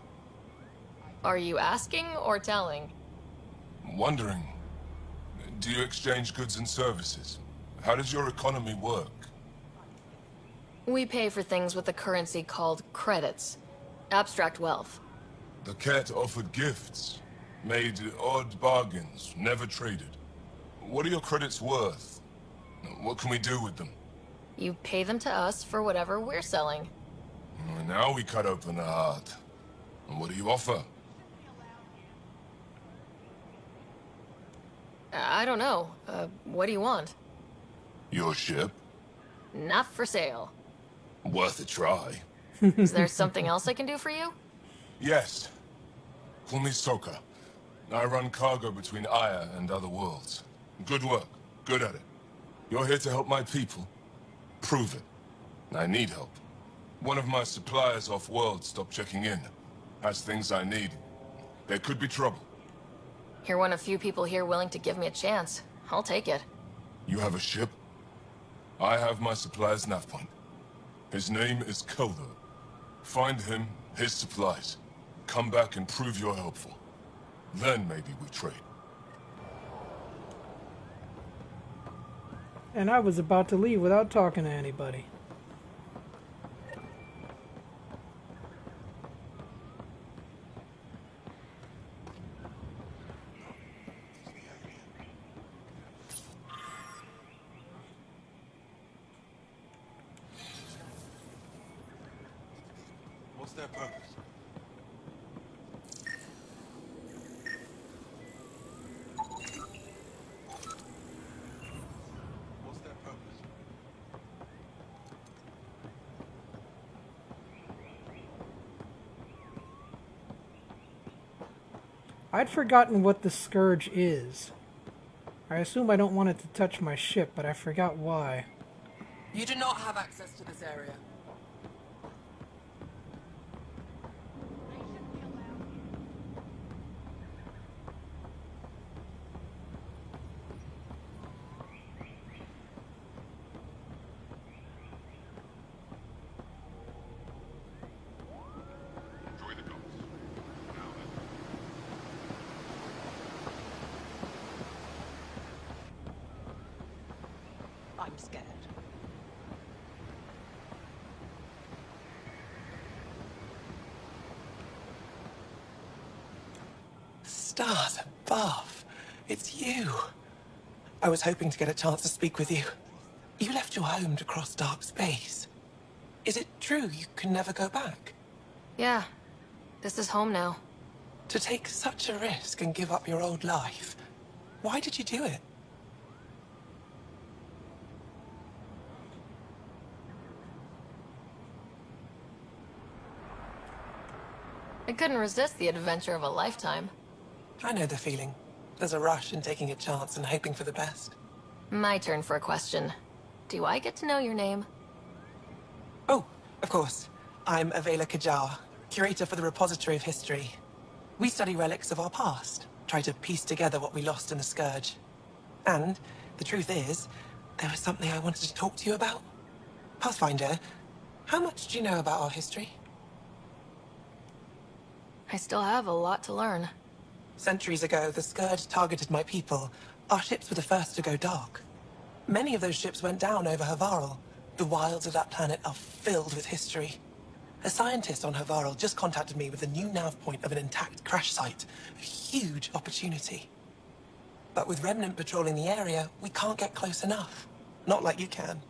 [SPEAKER 2] Are you asking or telling?
[SPEAKER 8] Wondering, do you exchange goods and services? How does your economy work?
[SPEAKER 2] We pay for things with a currency called credits. Abstract wealth.
[SPEAKER 8] The Ket offered gifts, made odd bargains, never traded. What are your credits worth?
[SPEAKER 1] What can we do with them?
[SPEAKER 2] You pay them to us for whatever we're selling.
[SPEAKER 1] Now we cut open the heart. And what do you offer?
[SPEAKER 2] I don't know. What do you want?
[SPEAKER 1] Your ship?
[SPEAKER 2] Not for sale.
[SPEAKER 1] Worth a try.
[SPEAKER 2] Is there something else I can do for you?
[SPEAKER 1] Yes. Call me Soka. I run cargo between Aya and other worlds. Good work. Good at it. You're here to help my people. Prove it. I need help. One of my suppliers off-world stopped checking in. Has things I need. There could be trouble.
[SPEAKER 2] You're one of few people here willing to give me a chance. I'll take it.
[SPEAKER 1] You have a ship? I have my supplier's nav point. His name is Keldo. Find him, his supplies. Come back and prove you're helpful. Then maybe we trade.
[SPEAKER 3] And I was about to leave without talking to anybody.
[SPEAKER 4] What's their purpose? What's their purpose?
[SPEAKER 3] I'd forgotten what the Scourge is. I assume I don't want it to touch my ship, but I forgot why.
[SPEAKER 19] You do not have access to this area. I'm scared.
[SPEAKER 7] Stars above. It's you. I was hoping to get a chance to speak with you. You left your home to cross dark space. Is it true you can never go back?
[SPEAKER 2] Yeah. This is home now.
[SPEAKER 7] To take such a risk and give up your old life, why did you do it?
[SPEAKER 2] I couldn't resist the adventure of a lifetime.
[SPEAKER 7] I know the feeling. There's a rush in taking a chance and hoping for the best.
[SPEAKER 2] My turn for a question. Do I get to know your name?
[SPEAKER 7] Oh, of course. I'm Avela Kajar, curator for the Repository of History. We study relics of our past, try to piece together what we lost in the Scourge. And, the truth is, there was something I wanted to talk to you about. Pathfinder, how much do you know about our history?
[SPEAKER 2] I still have a lot to learn.
[SPEAKER 7] Centuries ago, the Scourge targeted my people. Our ships were the first to go dark. Many of those ships went down over Havarl. The wilds of that planet are filled with history. A scientist on Havarl just contacted me with a new nav point of an intact crash site. A huge opportunity. But with Remnant patrolling the area, we can't get close enough. Not like you can.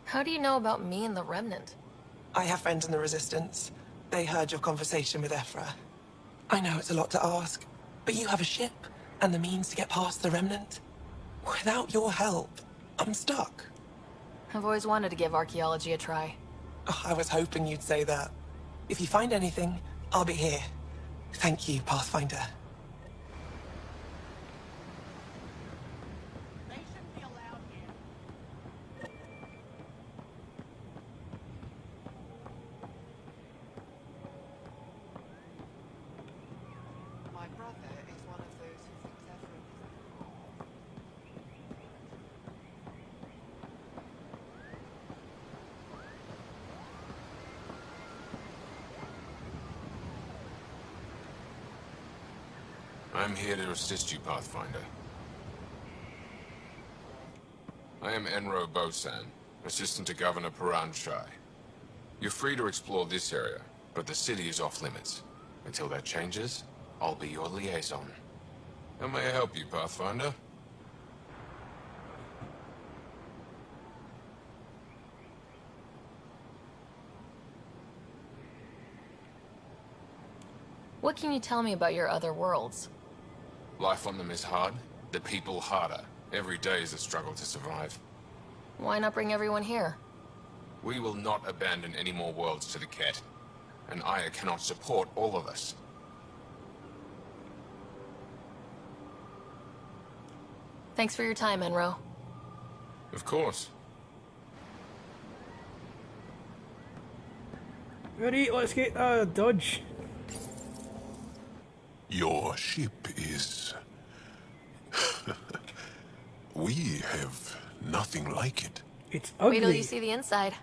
[SPEAKER 2] How do you know about me and the Remnant?
[SPEAKER 7] I have friends in the Resistance. They heard your conversation with Ephra. I know it's a lot to ask, but you have a ship and the means to get past the Remnant. Without your help, I'm stuck.
[SPEAKER 2] I've always wanted to give archaeology a try.
[SPEAKER 7] Oh, I was hoping you'd say that. If you find anything, I'll be here. Thank you, Pathfinder.
[SPEAKER 12] My brother is one of those who thinks everyone
[SPEAKER 23] I'm here to assist you, Pathfinder. I am Enro Bosan, assistant to Governor Paran Shai. You're free to explore this area, but the city is off limits. Until that changes, I'll be your liaison. How may I help you, Pathfinder?
[SPEAKER 2] What can you tell me about your other worlds?
[SPEAKER 23] Life on them is hard, the people harder. Every day is a struggle to survive.
[SPEAKER 2] Why not bring everyone here?
[SPEAKER 23] We will not abandon any more worlds to the Ket. And Aya cannot support all of us.
[SPEAKER 2] Thanks for your time, Enro.
[SPEAKER 23] Of course.
[SPEAKER 3] Ready? Let's get dodge.
[SPEAKER 22] Your ship is... We have nothing like it.
[SPEAKER 3] It's
[SPEAKER 2] Wait till
[SPEAKER 3] ugly.
[SPEAKER 2] you see the inside.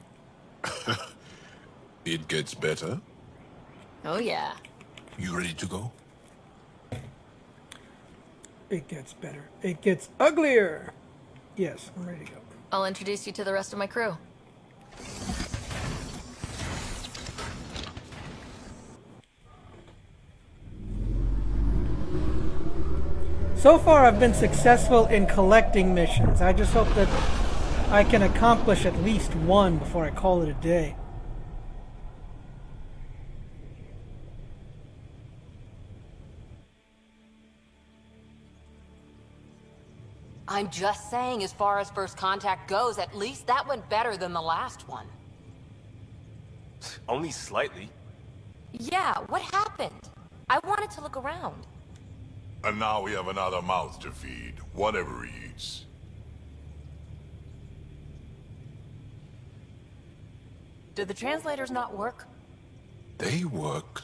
[SPEAKER 22] It gets better.
[SPEAKER 2] Oh yeah.
[SPEAKER 22] You ready to go?
[SPEAKER 3] It gets better. It gets uglier. Yes, I'm ready to go.
[SPEAKER 2] I'll introduce you to the rest of my crew.
[SPEAKER 3] So far, I've been successful in collecting missions. I just hope that I can accomplish at least one before I call it a day.
[SPEAKER 16] I'm just saying, as far as first contact goes, at least that went better than the last one.
[SPEAKER 20] Only slightly.
[SPEAKER 16] Yeah, what happened? I wanted to look around.
[SPEAKER 15] And now we have another mouth to feed, whatever he eats.
[SPEAKER 19] Did the translators not work?
[SPEAKER 22] They work.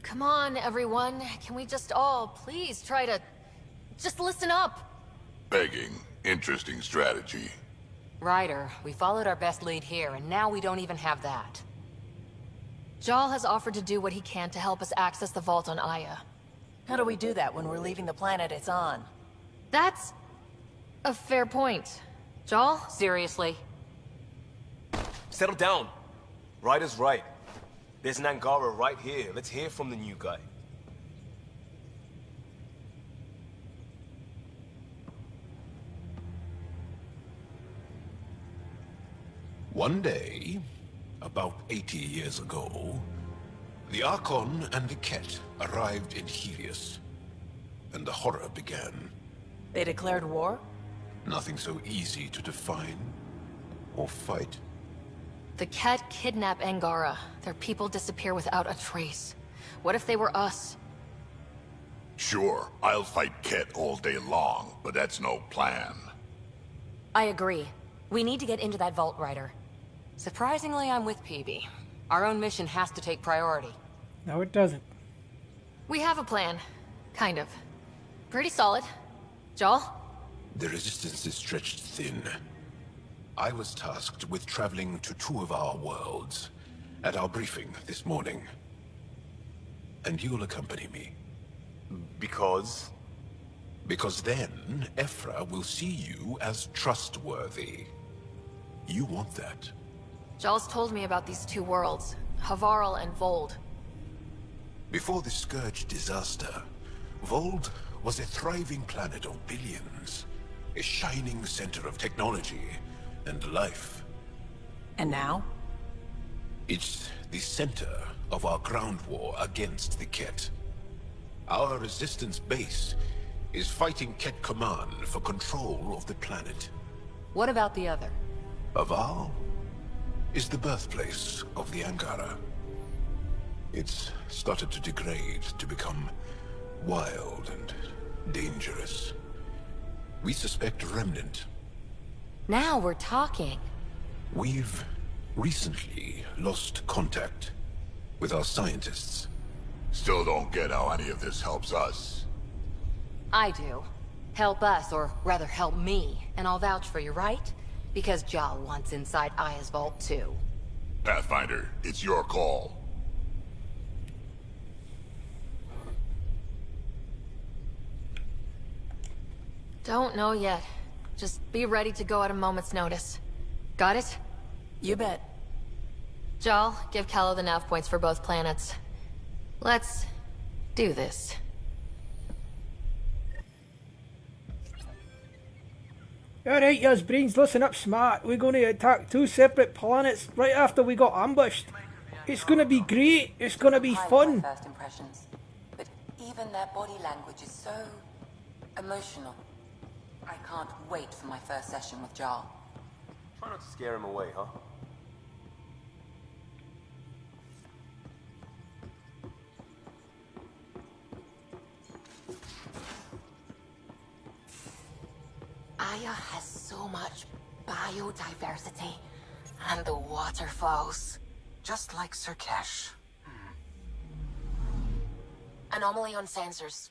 [SPEAKER 2] Come on, everyone. Can we just all please try to... just listen up?
[SPEAKER 15] Begging. Interesting strategy.
[SPEAKER 16] Ryder, we followed our best lead here, and now we don't even have that.
[SPEAKER 2] Jal has offered to do what he can to help us access the vault on Aya.
[SPEAKER 19] How do we do that when we're leaving the planet it's on?
[SPEAKER 2] That's a fair point. Jal?
[SPEAKER 16] Seriously?
[SPEAKER 20] Settle down. Ryder's right. There's an Angara right here. Let's hear from the new guy.
[SPEAKER 22] One day, about 80 years ago, the Archon and the Ket arrived in Helios, and the horror began.
[SPEAKER 19] They declared war?
[SPEAKER 22] Nothing so easy to define or fight.
[SPEAKER 2] The Ket kidnap Angara. Their people disappear without a trace. What if they were us?
[SPEAKER 15] Sure, I'll fight Ket all day long, but that's no plan.
[SPEAKER 16] I agree. We need to get into that vault, Ryder. Surprisingly, I'm with PB. Our own mission has to take priority.
[SPEAKER 3] No, it doesn't.
[SPEAKER 2] We have a plan. Kind of. Pretty solid. Jal?
[SPEAKER 22] The resistance is stretched thin. I was tasked with traveling to two of our worlds at our briefing this morning. And you'll accompany me.
[SPEAKER 20] Because?
[SPEAKER 22] Because then, Ephra will see you as trustworthy. You want that.
[SPEAKER 2] Jal's told me about these two worlds, Havarl and Vold.
[SPEAKER 22] Before the Scourge disaster, Vold was a thriving planet of billions. A shining center of technology and life.
[SPEAKER 19] And now?
[SPEAKER 22] It's the center of our ground war against the Ket. Our resistance base is fighting Ket Command for control of the planet.
[SPEAKER 16] What about the other?
[SPEAKER 22] Havarl is the birthplace of the Angara. It's started to degrade, to become wild and dangerous. We suspect a remnant.
[SPEAKER 16] Now we're talking.
[SPEAKER 22] We've recently lost contact with our scientists.
[SPEAKER 15] Still don't get how any of this helps us.
[SPEAKER 16] I do. Help us, or rather help me, and I'll vouch for you, right? Because Jal wants inside Aya's vault too.
[SPEAKER 15] Pathfinder, it's your call.
[SPEAKER 2] Don't know yet. Just be ready to go at a moment's notice. Got it?
[SPEAKER 19] You bet.
[SPEAKER 2] Jal, give Callow the nav points for both planets. Let's do this.
[SPEAKER 3] Alright, yours brains, listen up smart. We're going to attack 2 separate planets right after we got ambushed. It's going to be great. It's going to be fun.
[SPEAKER 9] First impressions, but even their body language is so emotional. I can't wait for my first session with Jarl.
[SPEAKER 20] Try not to scare him away, huh?
[SPEAKER 18] Aya has so much biodiversity, and the waterfalls.
[SPEAKER 17] Just like Sirkesh.
[SPEAKER 18] Anomaly on sensors.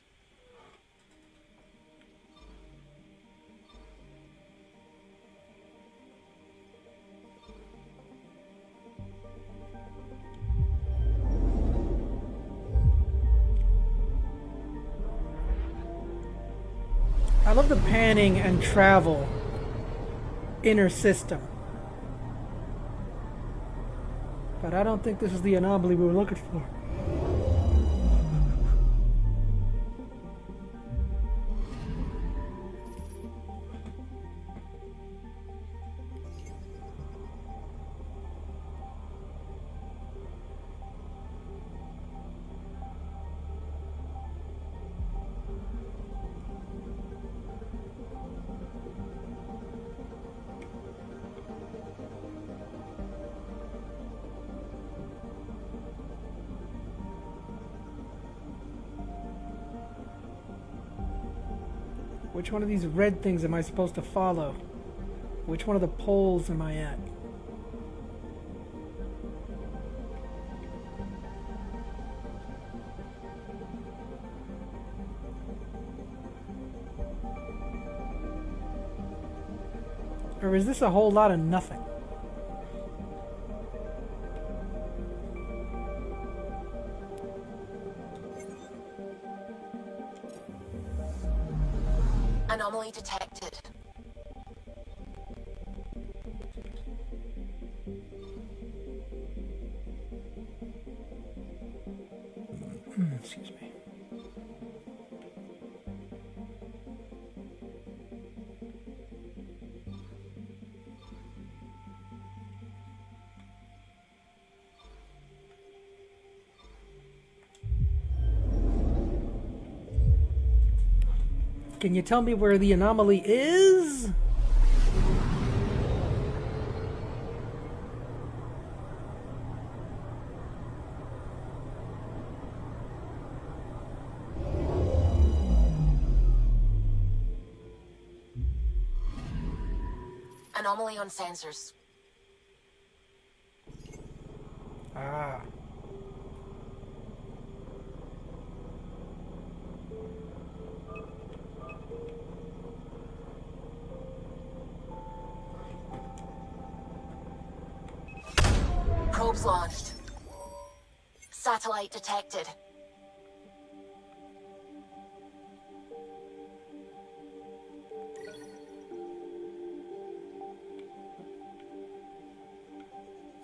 [SPEAKER 3] I love the panning and travel inner system. But I don't think this is the anomaly we were looking for. Which one of these red things am I supposed to follow? Which one of the poles am I at? Or is this a whole lot of nothing?
[SPEAKER 18] Anomaly detected.
[SPEAKER 3] Excuse me. Can you tell me where the anomaly is?
[SPEAKER 18] Anomaly on sensors.
[SPEAKER 3] Ah.
[SPEAKER 18] Probes launched. Satellite detected.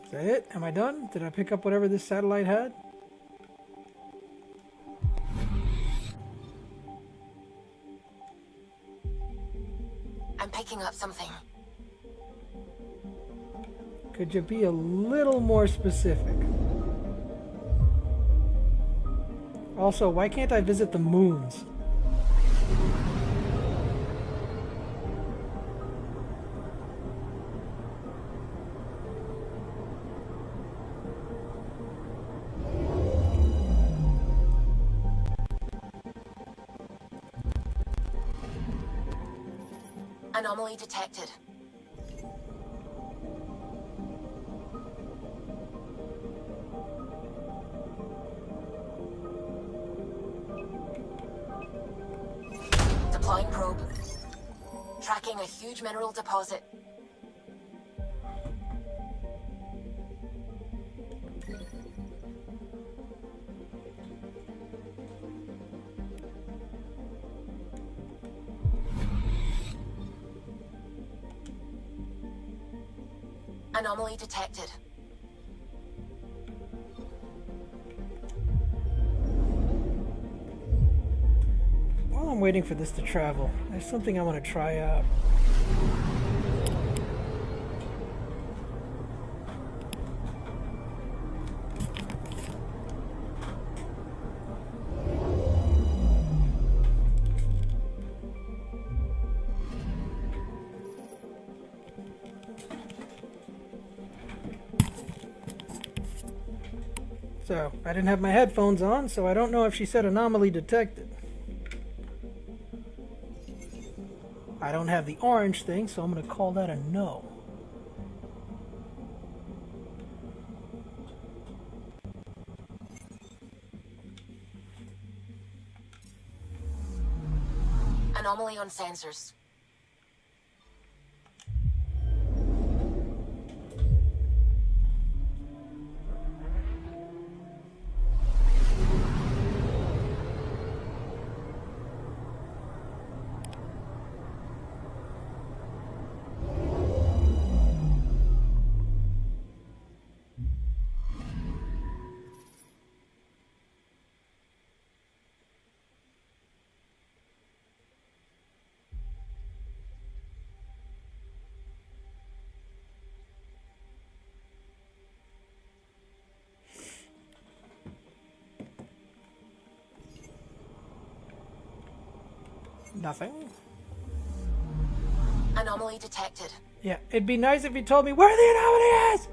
[SPEAKER 3] Is that it? Am I done? Did I pick up whatever this satellite had?
[SPEAKER 18] I'm picking up something.
[SPEAKER 3] Could you be a little more specific? Also, why can't I visit the moons?
[SPEAKER 18] Anomaly detected. Deploying probe. Tracking a huge mineral deposit. Anomaly detected.
[SPEAKER 3] While I'm waiting for this to travel, there's something I want to try out. So, I didn't have my headphones on, so I don't know if she said anomaly detected. I don't have the orange thing, so I'm going to call that a no.
[SPEAKER 18] Anomaly on sensors.
[SPEAKER 3] Nothing.
[SPEAKER 18] Anomaly detected.
[SPEAKER 3] Yeah, it'd be nice if you told me where the anomaly is!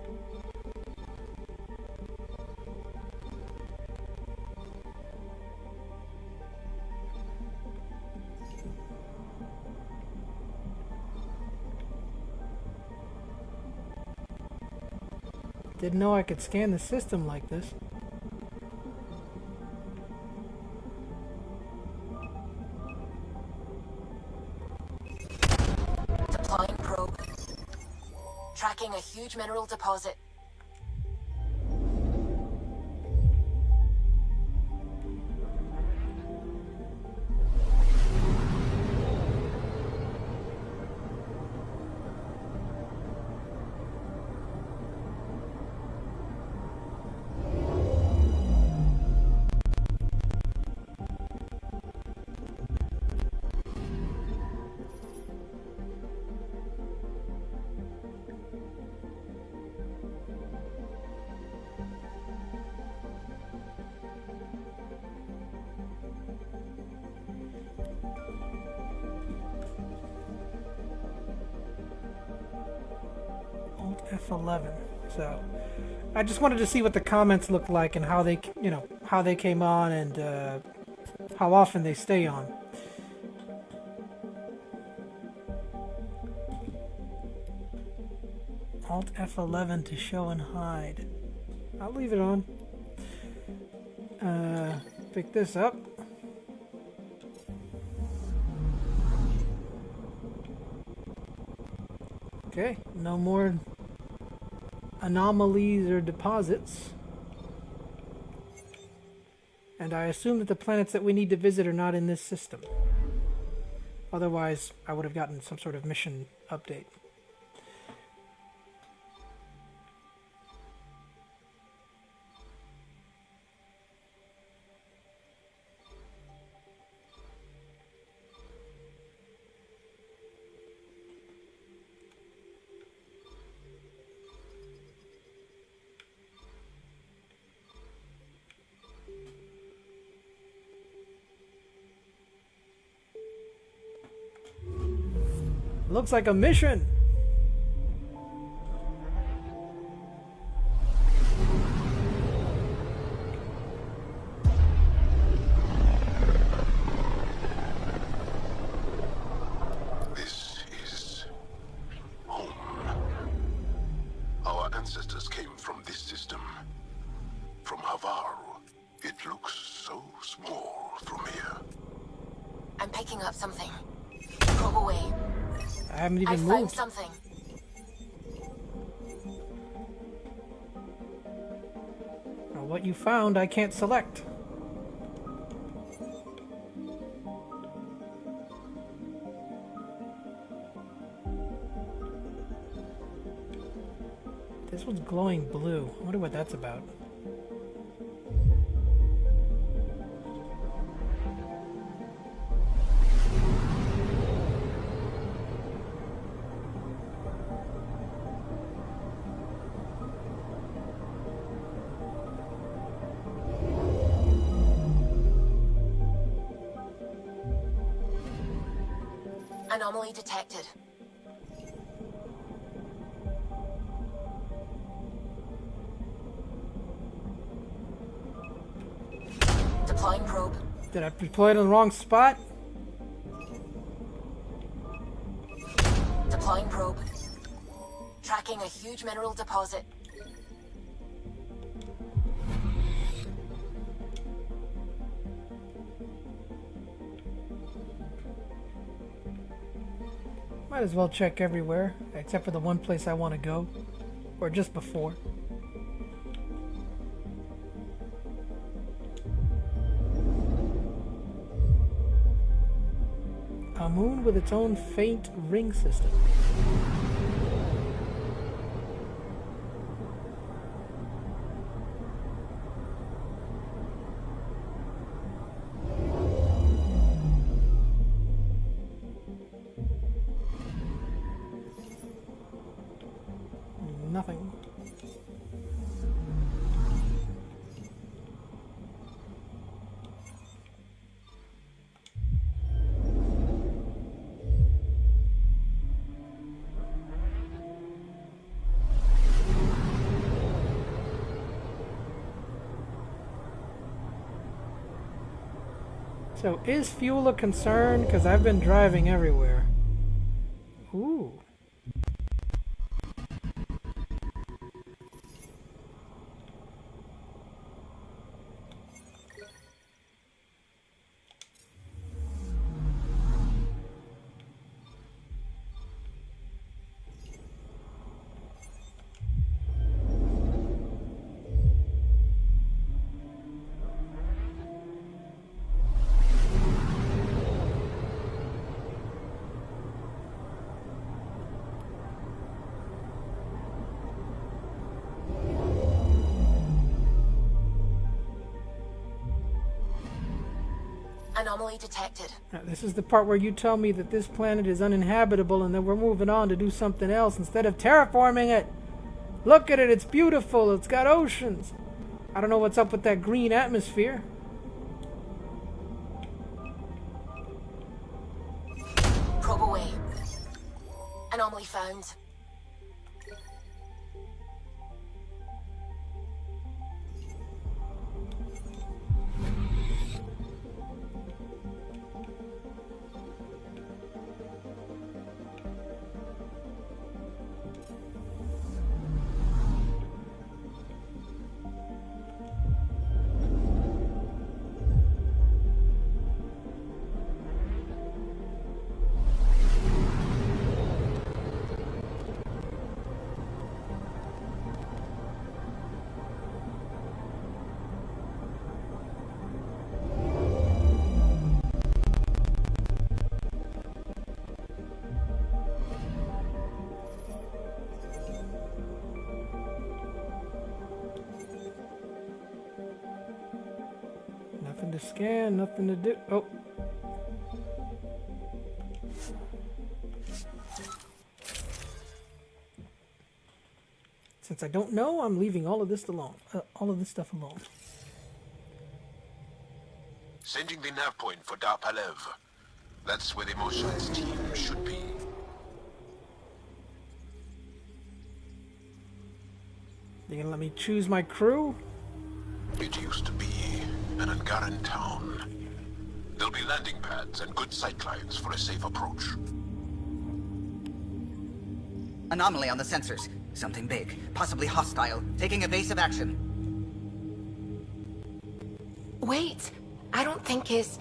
[SPEAKER 3] Didn't know I could scan the system like this.
[SPEAKER 18] Deploying probe. Tracking a huge mineral deposit.
[SPEAKER 3] Alt F11. So, I just wanted to see what the comments look like and how they, how they came on and how often they stay on. Alt F11 to show and hide. I'll leave it on. Pick this up. Okay, no more anomalies or deposits. And I assume that the planets that we need to visit are not in this system. Otherwise, I would have gotten some sort of mission update. Looks like a mission.
[SPEAKER 22] This is home. Our ancestors came from this system. From Havaru. It looks so small from here.
[SPEAKER 18] I'm picking up something. Probe away.
[SPEAKER 3] I haven't even
[SPEAKER 18] I found
[SPEAKER 3] moved.
[SPEAKER 18] something.
[SPEAKER 3] Well, what you found, I can't select. This one's glowing blue. I wonder what that's about.
[SPEAKER 18] Anomaly detected. Deploying probe.
[SPEAKER 3] Did I deploy it in the wrong spot?
[SPEAKER 18] Deploying probe. Tracking a huge mineral deposit.
[SPEAKER 3] Might as well check everywhere, except for the one place I want to go. Or just before. A moon with its own faint ring system. Nothing. So, is fuel a concern? Because I've been driving everywhere. Ooh.
[SPEAKER 18] Anomaly detected.
[SPEAKER 3] Now, this is the part where you tell me that this planet is uninhabitable and then we're moving on to do something else instead of terraforming it. Look at it, it's beautiful, it's got oceans. I don't know what's up with that green atmosphere.
[SPEAKER 18] Probe away. Anomaly found.
[SPEAKER 3] Nothing to scan, nothing to do. Oh. Since I don't know, I'm leaving all of this alone. All of this stuff alone.
[SPEAKER 22] Sending the nav point for Dar Palev. That's where the Mosha's team should be.
[SPEAKER 3] You gonna let me choose my crew?
[SPEAKER 22] It used to be an Angaran town. There'll be landing pads and good sight lines for a safe approach.
[SPEAKER 17] Anomaly on the sensors. Something big, possibly hostile, taking evasive action.
[SPEAKER 2] Wait, I don't think his...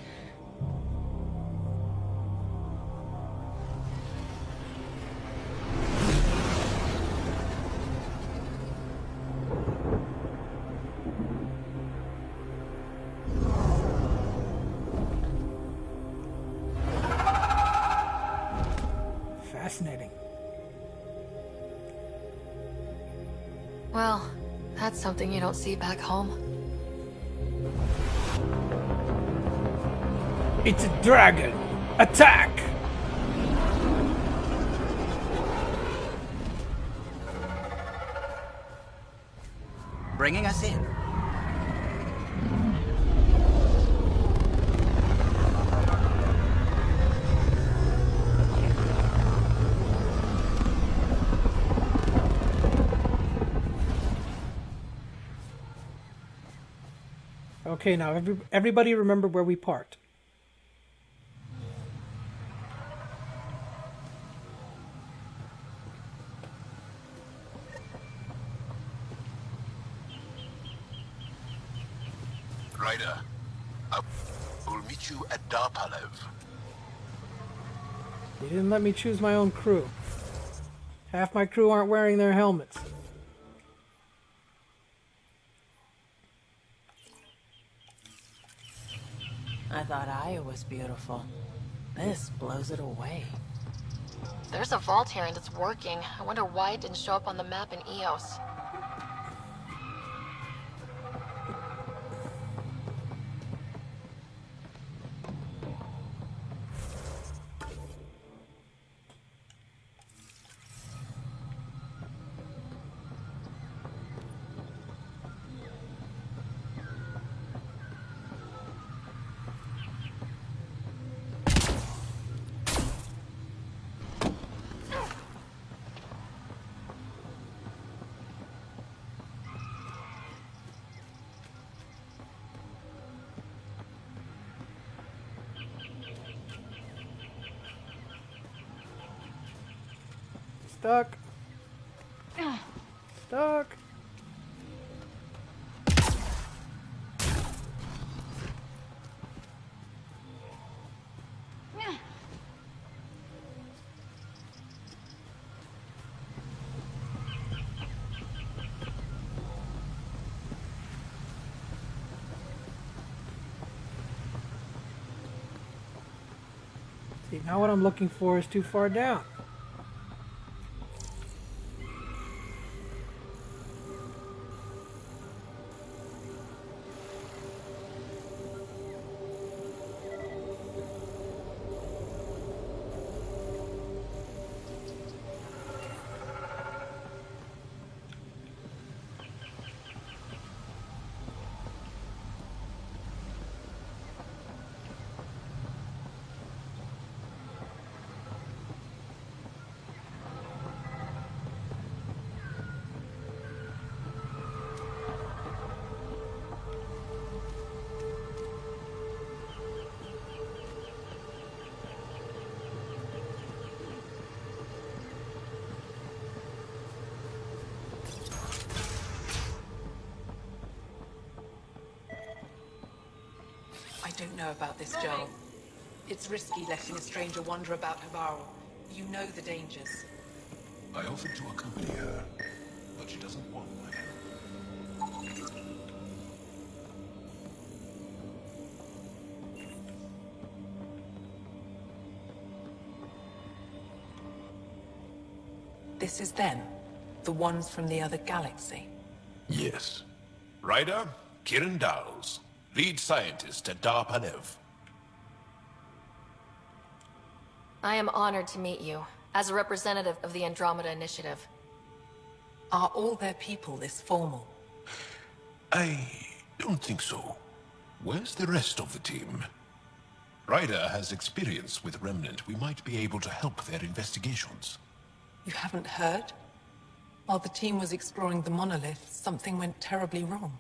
[SPEAKER 3] Fascinating.
[SPEAKER 2] Well, that's something you don't see back home.
[SPEAKER 3] It's a dragon! Attack!
[SPEAKER 17] Bringing us in.
[SPEAKER 3] Okay, now everybody remember where we parked.
[SPEAKER 22] Ryder, I will meet you at Darpalev.
[SPEAKER 3] They didn't let me choose my own crew. Half my crew aren't wearing their helmets.
[SPEAKER 19] I thought Aya was beautiful. This blows it away.
[SPEAKER 2] There's a vault here and it's working. I wonder why it didn't show up on the map in Eos.
[SPEAKER 3] Stuck. Stuck. See, now what I'm looking for is too far down.
[SPEAKER 7] I don't know about this, Joel. It's risky letting a stranger wander about Havarl. You know the dangers.
[SPEAKER 22] I offered to accompany her, but she doesn't want my help.
[SPEAKER 7] This is them? The ones from the other galaxy?
[SPEAKER 22] Yes. Ryder, Kiran Dowles, lead scientist at Darpalev.
[SPEAKER 2] I am honored to meet you, as a representative of the Andromeda Initiative.
[SPEAKER 7] Are all their people this formal?
[SPEAKER 22] I don't think so. Where's the rest of the team? Ryder has experience with Remnant. We might be able to help their investigations.
[SPEAKER 7] You haven't heard? While the team was exploring the monolith, something went terribly wrong.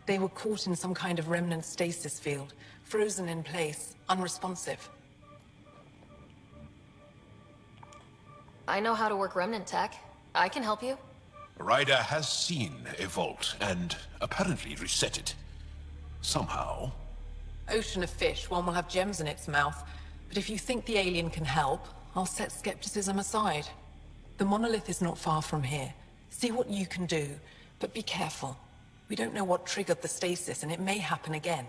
[SPEAKER 7] They were caught in some kind of remnant stasis field, frozen in place, unresponsive.
[SPEAKER 2] I know how to work remnant tech. I can help you.
[SPEAKER 22] Ryder has seen a vault and apparently reset it. Somehow.
[SPEAKER 7] Ocean of fish, one will have gems in its mouth. But if you think the alien can help, I'll set skepticism aside. The monolith is not far from here. See what you can do, but be careful. We don't know what triggered the stasis, and it may happen again.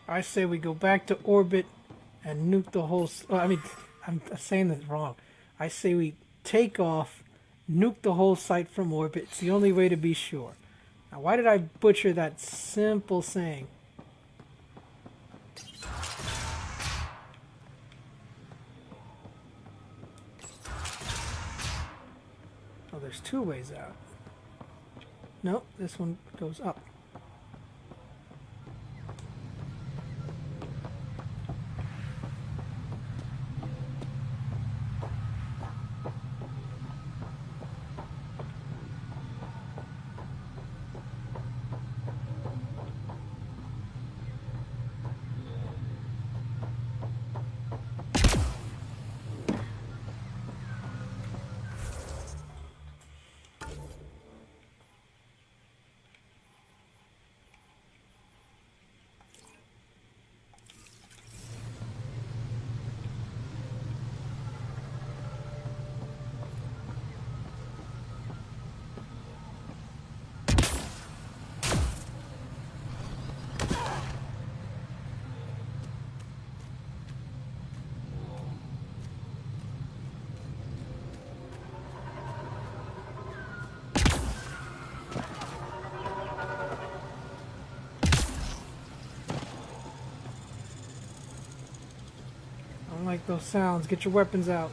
[SPEAKER 3] I say we go back to orbit and nuke the whole... I'm saying this wrong. I say we take off, nuke the whole site from orbit. It's the only way to be sure. Now, why did I butcher that simple saying? Oh, there's two ways out. Nope, this one goes up. like those sounds. Get your weapons out.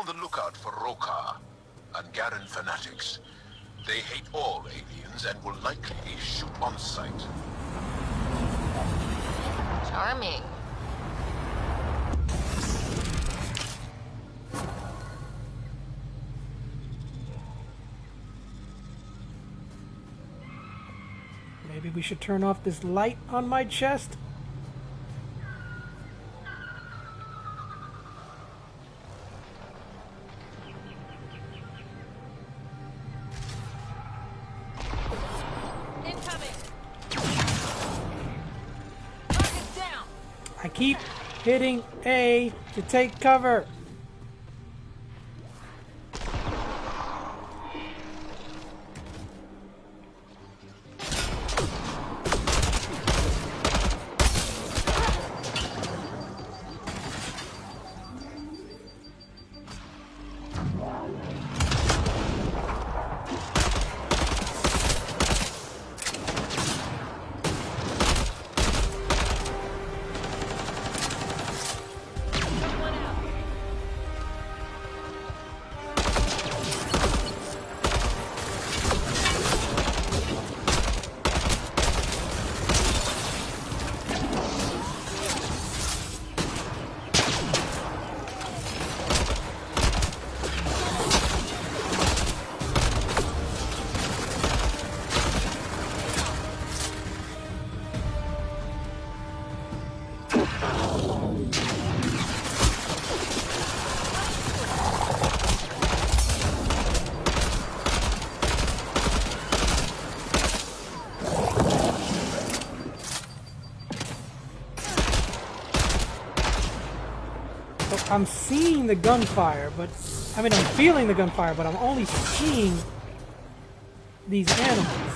[SPEAKER 22] On the lookout for Roka and Garen fanatics. They hate all aliens and will likely shoot on sight.
[SPEAKER 2] Charming.
[SPEAKER 3] Maybe we should turn off this light on my chest. I keep hitting A to take cover. I'm seeing the gunfire, but I mean, I'm feeling the gunfire, but I'm only seeing these animals.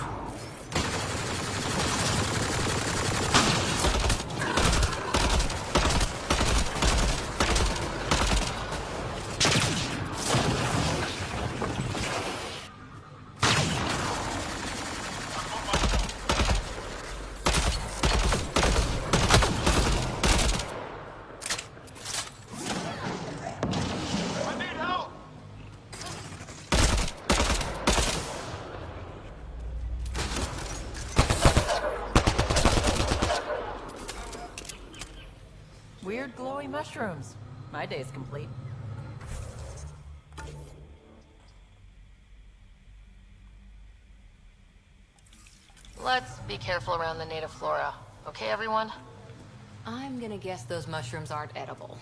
[SPEAKER 19] Weird glowy mushrooms. My day's complete.
[SPEAKER 2] Let's be careful around the native flora. Okay, everyone?
[SPEAKER 16] I'm gonna guess those mushrooms aren't edible.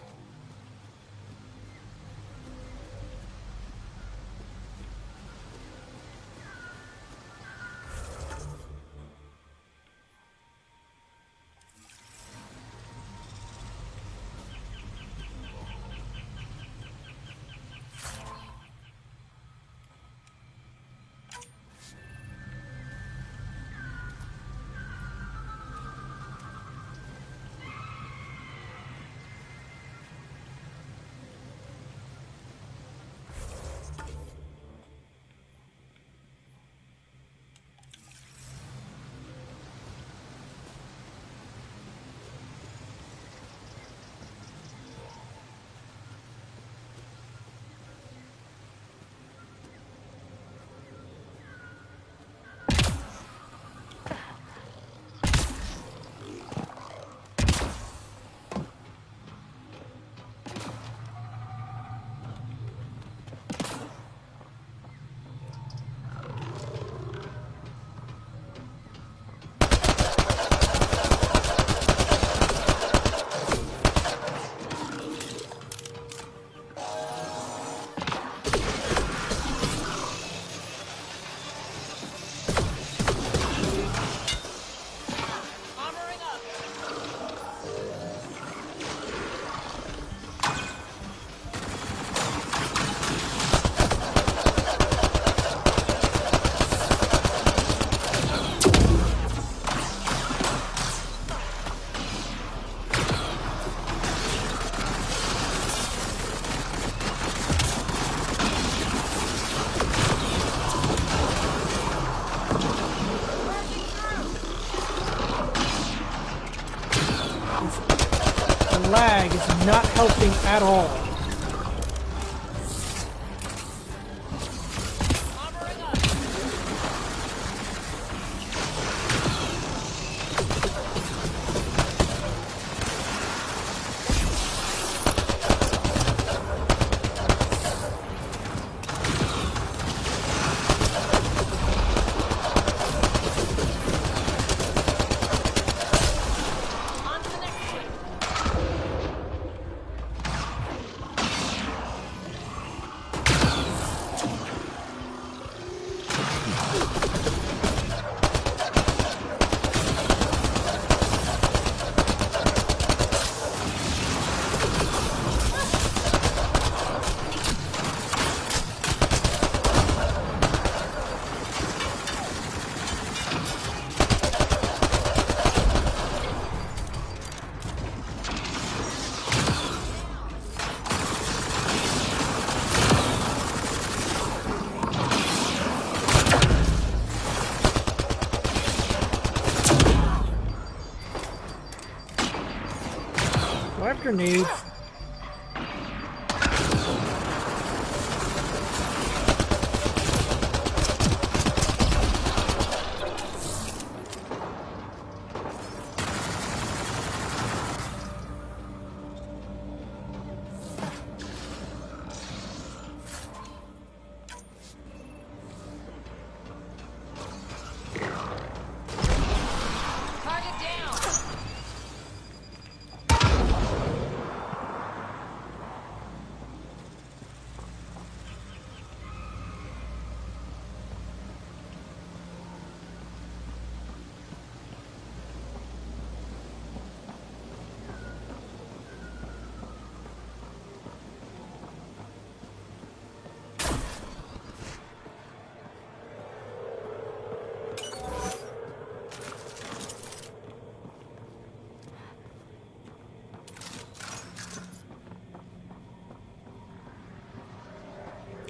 [SPEAKER 3] helping at all. Grab grenades.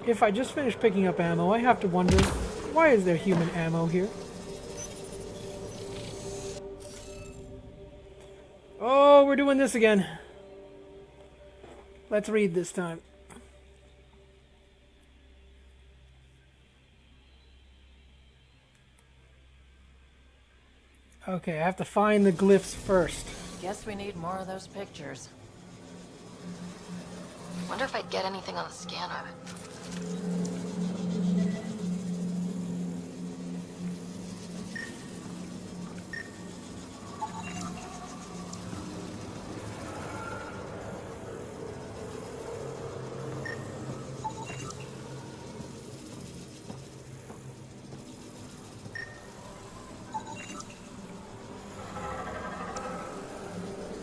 [SPEAKER 3] If I just finished picking up ammo, I have to wonder, why is there human ammo here? Oh, we're doing this again. Let's read this time. Okay, I have to find the glyphs first.
[SPEAKER 19] Guess we need more of those pictures.
[SPEAKER 2] Wonder if I'd get anything on the scanner.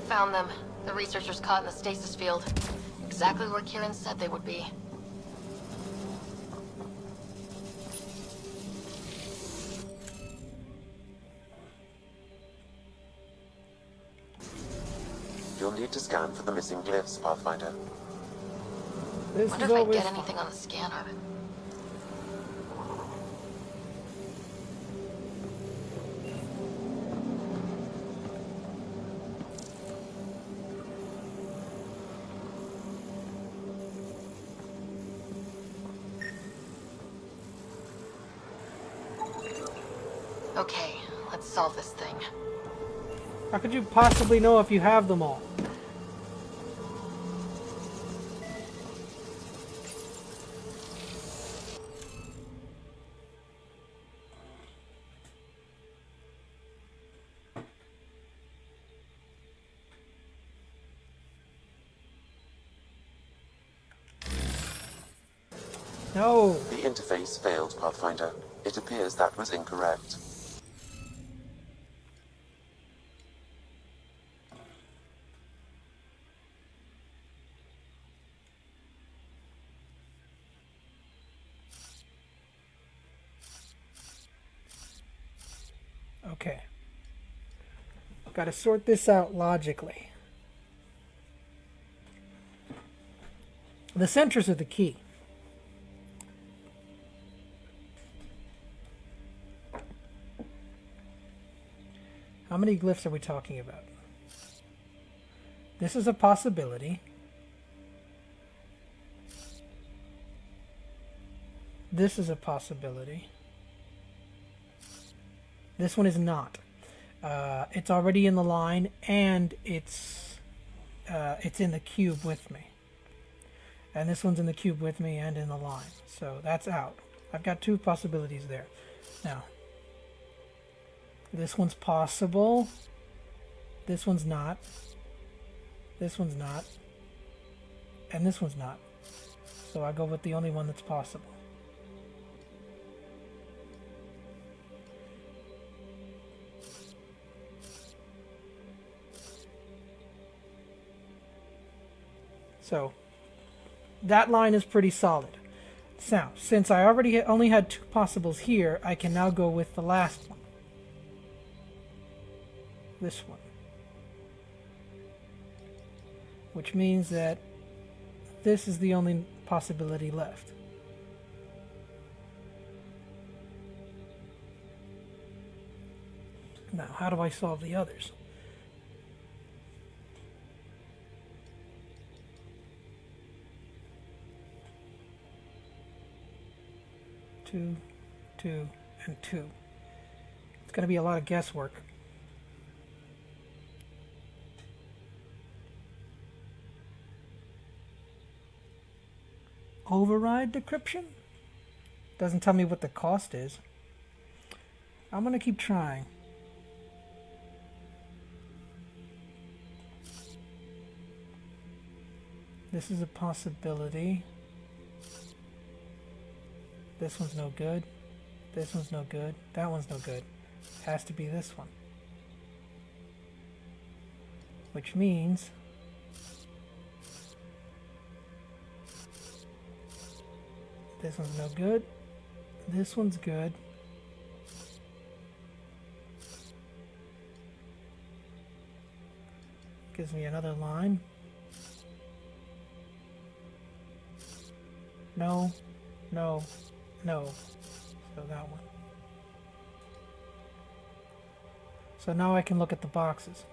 [SPEAKER 2] Found them. The researchers caught in the stasis field. Exactly where Kieran said they would be.
[SPEAKER 11] You'll need to scan for the missing glyphs, Pathfinder.
[SPEAKER 2] Wonder if I'd get anything on the scanner. Okay, let's solve this thing.
[SPEAKER 3] How could you possibly know if you have them all? No.
[SPEAKER 11] The interface failed, Pathfinder. It appears that was incorrect.
[SPEAKER 3] Okay. Got to sort this out logically. The centers are the key. How many glyphs are we talking about? This is a possibility. This is a possibility. This one is not. It's already in the line, and it's in the cube with me. And this one's in the cube with me and in the line. So that's out. I've got two possibilities there. Now, this one's possible. This one's not. This one's not. And this one's not. So I go with the only one that's possible. So that line is pretty solid. Now, since I already only had two possibles here, I can now go with the last one. This one. Which means that this is the only possibility left. Now, how do I solve the others? Two, two, and two. It's going to be a lot of guesswork. Override decryption? Doesn't tell me what the cost is. I'm going to keep trying. This is a possibility. This one's no good. This one's no good. That one's no good. Has to be this one. Which means this one's no good. This one's good. Gives me another line. No, no, no. So that one. So now I can look at the boxes.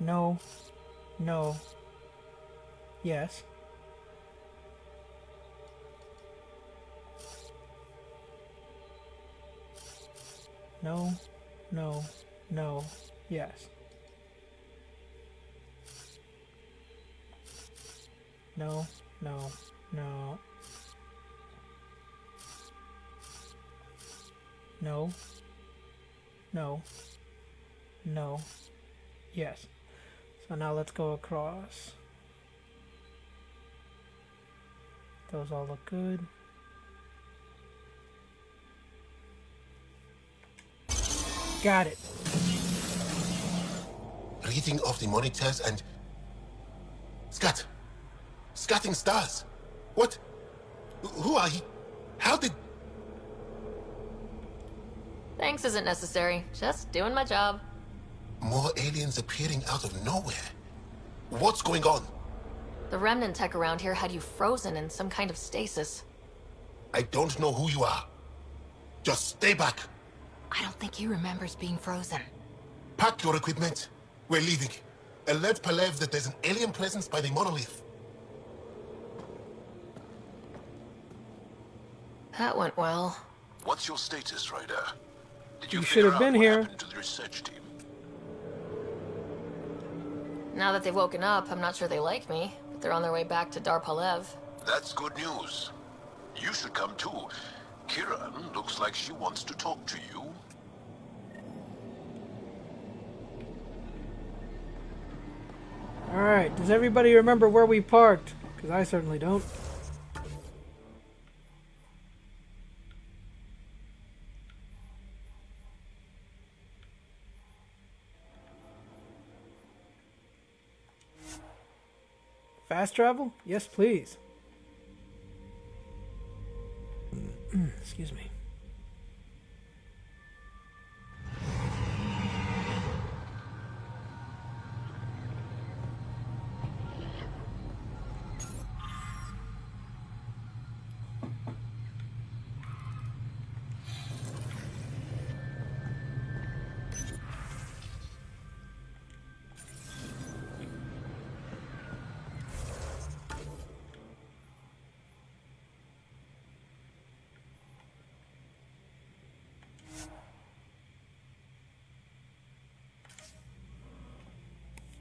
[SPEAKER 3] No, no, yes. No, no, no, yes. No, no, no. No, no, no, yes. So now let's go across. Those all look good. Got it.
[SPEAKER 22] Reading of the monitors and... Scat! Scatting stars! What? Who are he? How did...
[SPEAKER 2] Thanks isn't necessary. Just doing my job.
[SPEAKER 22] More aliens appearing out of nowhere. What's going on?
[SPEAKER 2] The remnant tech around here had you frozen in some kind of stasis.
[SPEAKER 22] I don't know who you are. Just stay back.
[SPEAKER 16] I don't think he remembers being frozen.
[SPEAKER 22] Pack your equipment. We're leaving. Alert Palev that there's an alien presence by the monolith.
[SPEAKER 2] That went well.
[SPEAKER 22] What's your status, Ryder? Did
[SPEAKER 3] You should have been here.
[SPEAKER 22] To the research team?
[SPEAKER 2] Now that they've woken up, I'm not sure they like me, but they're on their way back to Dar Palev.
[SPEAKER 22] That's good news. You should come too. Kiran looks like she wants to talk to you.
[SPEAKER 3] Alright, does everybody remember where we parked? Because I certainly don't. Fast travel? Yes, please. Excuse me.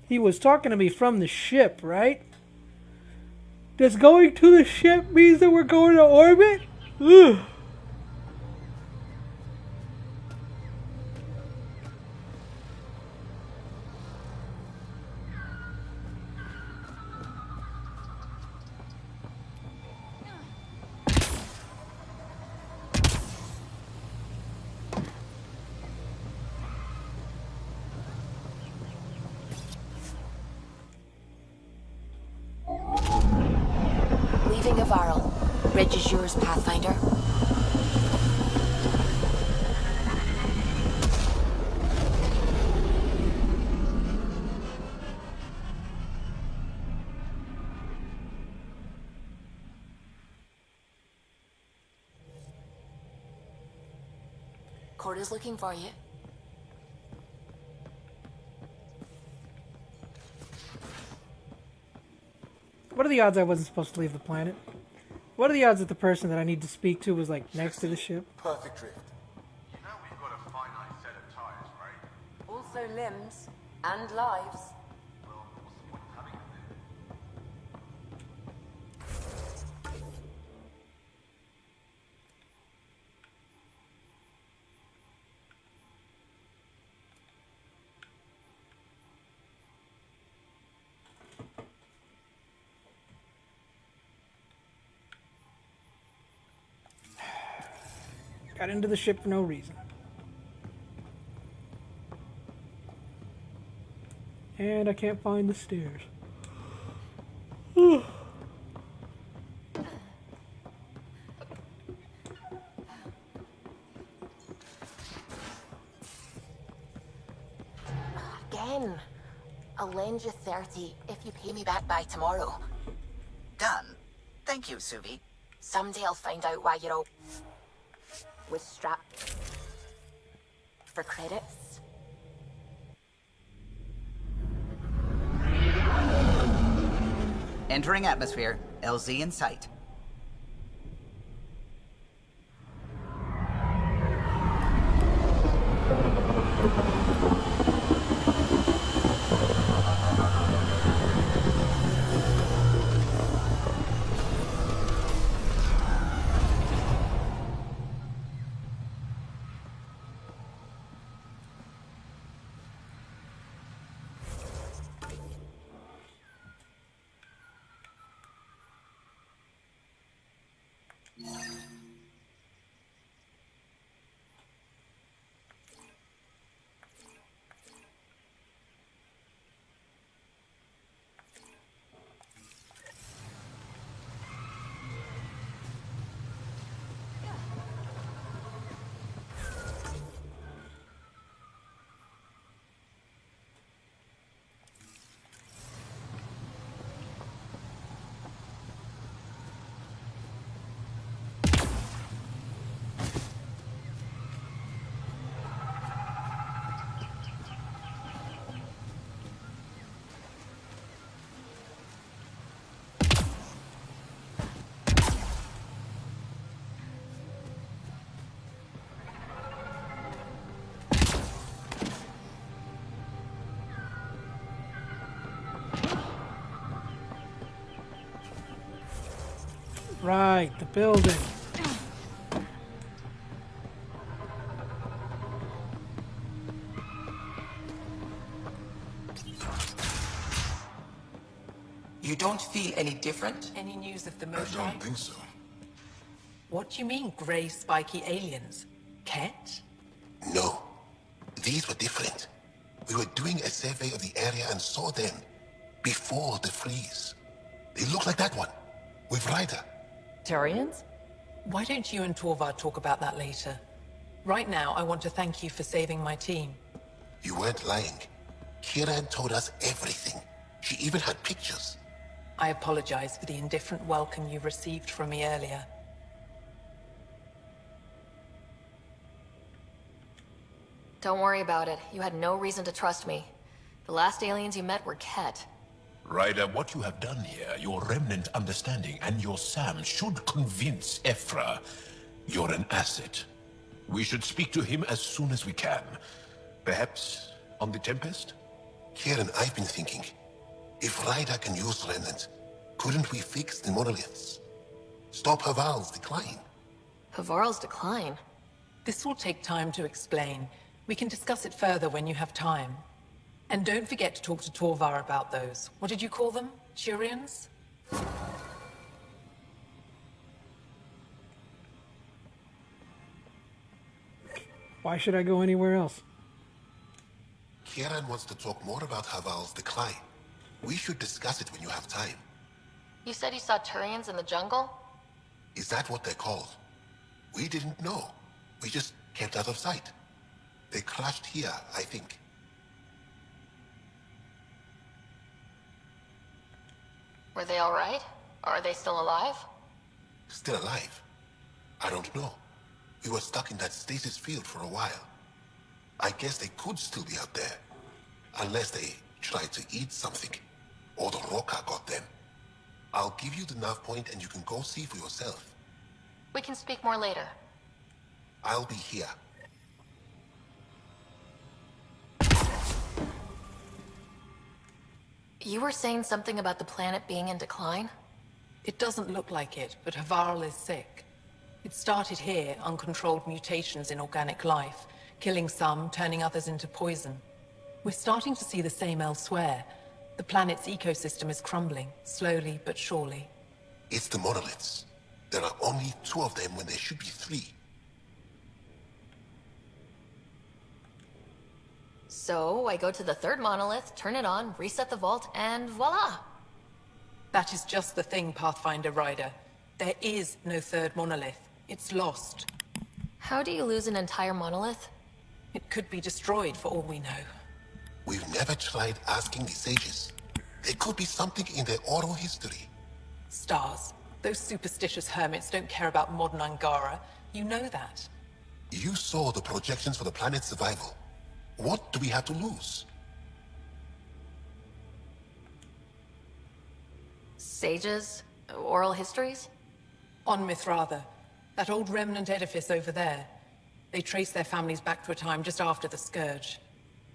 [SPEAKER 3] He was talking to me from the ship, right? Does going to the ship means that we're going to orbit? Ugh.
[SPEAKER 18] Leaving Avarl. Bridge is yours, Pathfinder. Corda's looking for you.
[SPEAKER 3] What are the odds I wasn't supposed to leave the planet? What are the odds that the person that I need to speak to was like next to the ship?
[SPEAKER 10] Perfect drift.
[SPEAKER 9] You know we've got a finite set of tires, right? Also limbs and lives. Well, what's the point of having them then?
[SPEAKER 3] Got into the ship for no reason. And I can't find the stairs.
[SPEAKER 18] Again. I'll lend you 30 if you pay me back by tomorrow.
[SPEAKER 17] Done. Thank you, Suvi.
[SPEAKER 18] Someday I'll find out why you're all... with strapped for credits.
[SPEAKER 17] Entering atmosphere. LZ in sight.
[SPEAKER 3] Right, the building.
[SPEAKER 7] You don't feel any different?
[SPEAKER 19] Any news of the
[SPEAKER 1] I
[SPEAKER 19] Moshae?
[SPEAKER 1] don't think so.
[SPEAKER 19] What do you mean, grey spiky aliens? Ket?
[SPEAKER 22] No. These were different. We were doing a survey of the area and saw them before the freeze. They look like that one, with Ryder.
[SPEAKER 19] Turians? Why don't you and Torvar talk about that later? Right now, I want to thank you for saving my team.
[SPEAKER 22] You weren't lying. Kira had told us everything. She even had pictures.
[SPEAKER 19] I apologize for the indifferent welcome you received from me earlier.
[SPEAKER 2] Don't worry about it. You had no reason to trust me. The last aliens you met were Ket.
[SPEAKER 22] Ryder, what you have done here, your remnant understanding and your Sam should convince Ephra you're an asset. We should speak to him as soon as we can. Perhaps on the Tempest? Kieran, I've been thinking, if Ryder can use Remnant, couldn't we fix the monoliths? Stop Haval's decline?
[SPEAKER 2] Havarl's decline?
[SPEAKER 19] This will take time to explain. We can discuss it further when you have time. And don't forget to talk to Torvar about those. What did you call them? Turians?
[SPEAKER 3] Why should I go anywhere else?
[SPEAKER 22] Kieran wants to talk more about Haval's decline. We should discuss it when you have time.
[SPEAKER 2] You said you saw Turians in the jungle?
[SPEAKER 22] Is that what they're called? We didn't know. We just kept out of sight. They crashed here, I think.
[SPEAKER 2] Were they alright? Or are they still alive?
[SPEAKER 22] Still alive? I don't know. We were stuck in that stasis field for a while. I guess they could still be out there. Unless they tried to eat something. Or the Roca got them. I'll give you the nav point and you can go see for yourself.
[SPEAKER 2] We can speak more later.
[SPEAKER 22] I'll be here.
[SPEAKER 2] You were saying something about the planet being in decline?
[SPEAKER 19] It doesn't look like it, but Havarl is sick. It started here, uncontrolled mutations in organic life, killing some, turning others into poison. We're starting to see the same elsewhere. The planet's ecosystem is crumbling, slowly but surely.
[SPEAKER 22] It's the monoliths. There are only 2 of them when there should be 3.
[SPEAKER 2] So, I go to the 3rd monolith, turn it on, reset the vault, and voila!
[SPEAKER 19] That is just the thing, Pathfinder Ryder. There is no 3rd monolith. It's lost.
[SPEAKER 2] How do you lose an entire monolith?
[SPEAKER 19] It could be destroyed for all we know.
[SPEAKER 22] We've never tried asking the sages. There could be something in their oral history.
[SPEAKER 19] Stars. Those superstitious hermits don't care about modern Angara. You know that.
[SPEAKER 22] You saw the projections for the planet's survival. What do we have to lose?
[SPEAKER 2] Sages? Oral histories?
[SPEAKER 19] On Mithratha. That old remnant edifice over there. They trace their families back to a time just after the Scourge.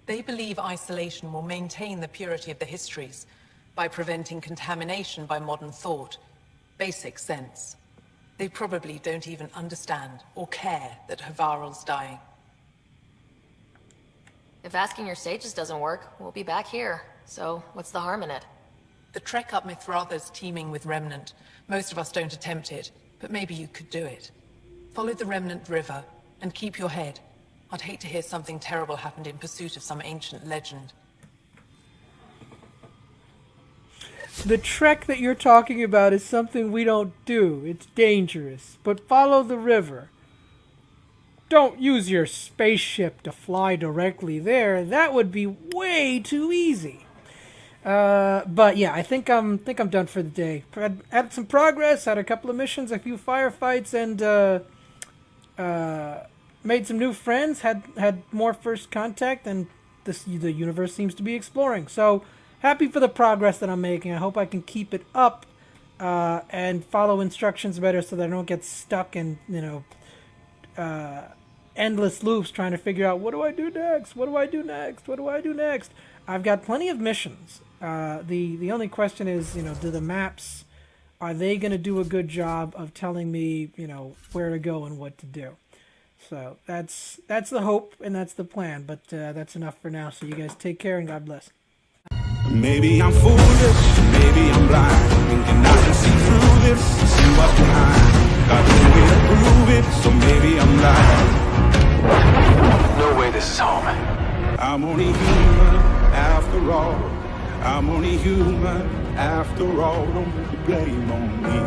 [SPEAKER 19] They believe isolation will maintain the purity of the histories by preventing contamination by modern thought. Basic sense. They probably don't even understand or care that Havarl's dying.
[SPEAKER 2] If asking your sages doesn't work, we'll be back here. So, what's the harm in it?
[SPEAKER 19] The trek up Mithratha's teeming with Remnant. Most of us don't attempt it, but maybe you could do it. Follow the Remnant River, and keep your head. I'd hate to hear something terrible happened in pursuit of some ancient legend.
[SPEAKER 3] The trek that you're talking about is something we don't do. It's dangerous. But follow the river. Don't use your spaceship to fly directly there. That would be way too easy. But yeah, I think I'm done for the day. Had some progress, had a couple of missions, a few firefights, and made some new friends. Had more first contact, and the universe seems to be exploring. So happy for the progress that I'm making. I hope I can keep it up and follow instructions better, so that I don't get stuck in endless loops trying to figure out what do I do next? What do I do next? What do I do next? I've got plenty of missions. The only question is, do the maps, are they going to do a good job of telling me, where to go and what to do? So that's the hope and that's the plan. But that's enough for now. So you guys take care and God bless.
[SPEAKER 6] Maybe I'm foolish, maybe I'm blind, thinking I can see through this, see what's behind. Got no way to prove it, so maybe I'm lying.
[SPEAKER 20] No way this is home.
[SPEAKER 6] I'm only human after all. I'm only human after all. Don't put the blame on me.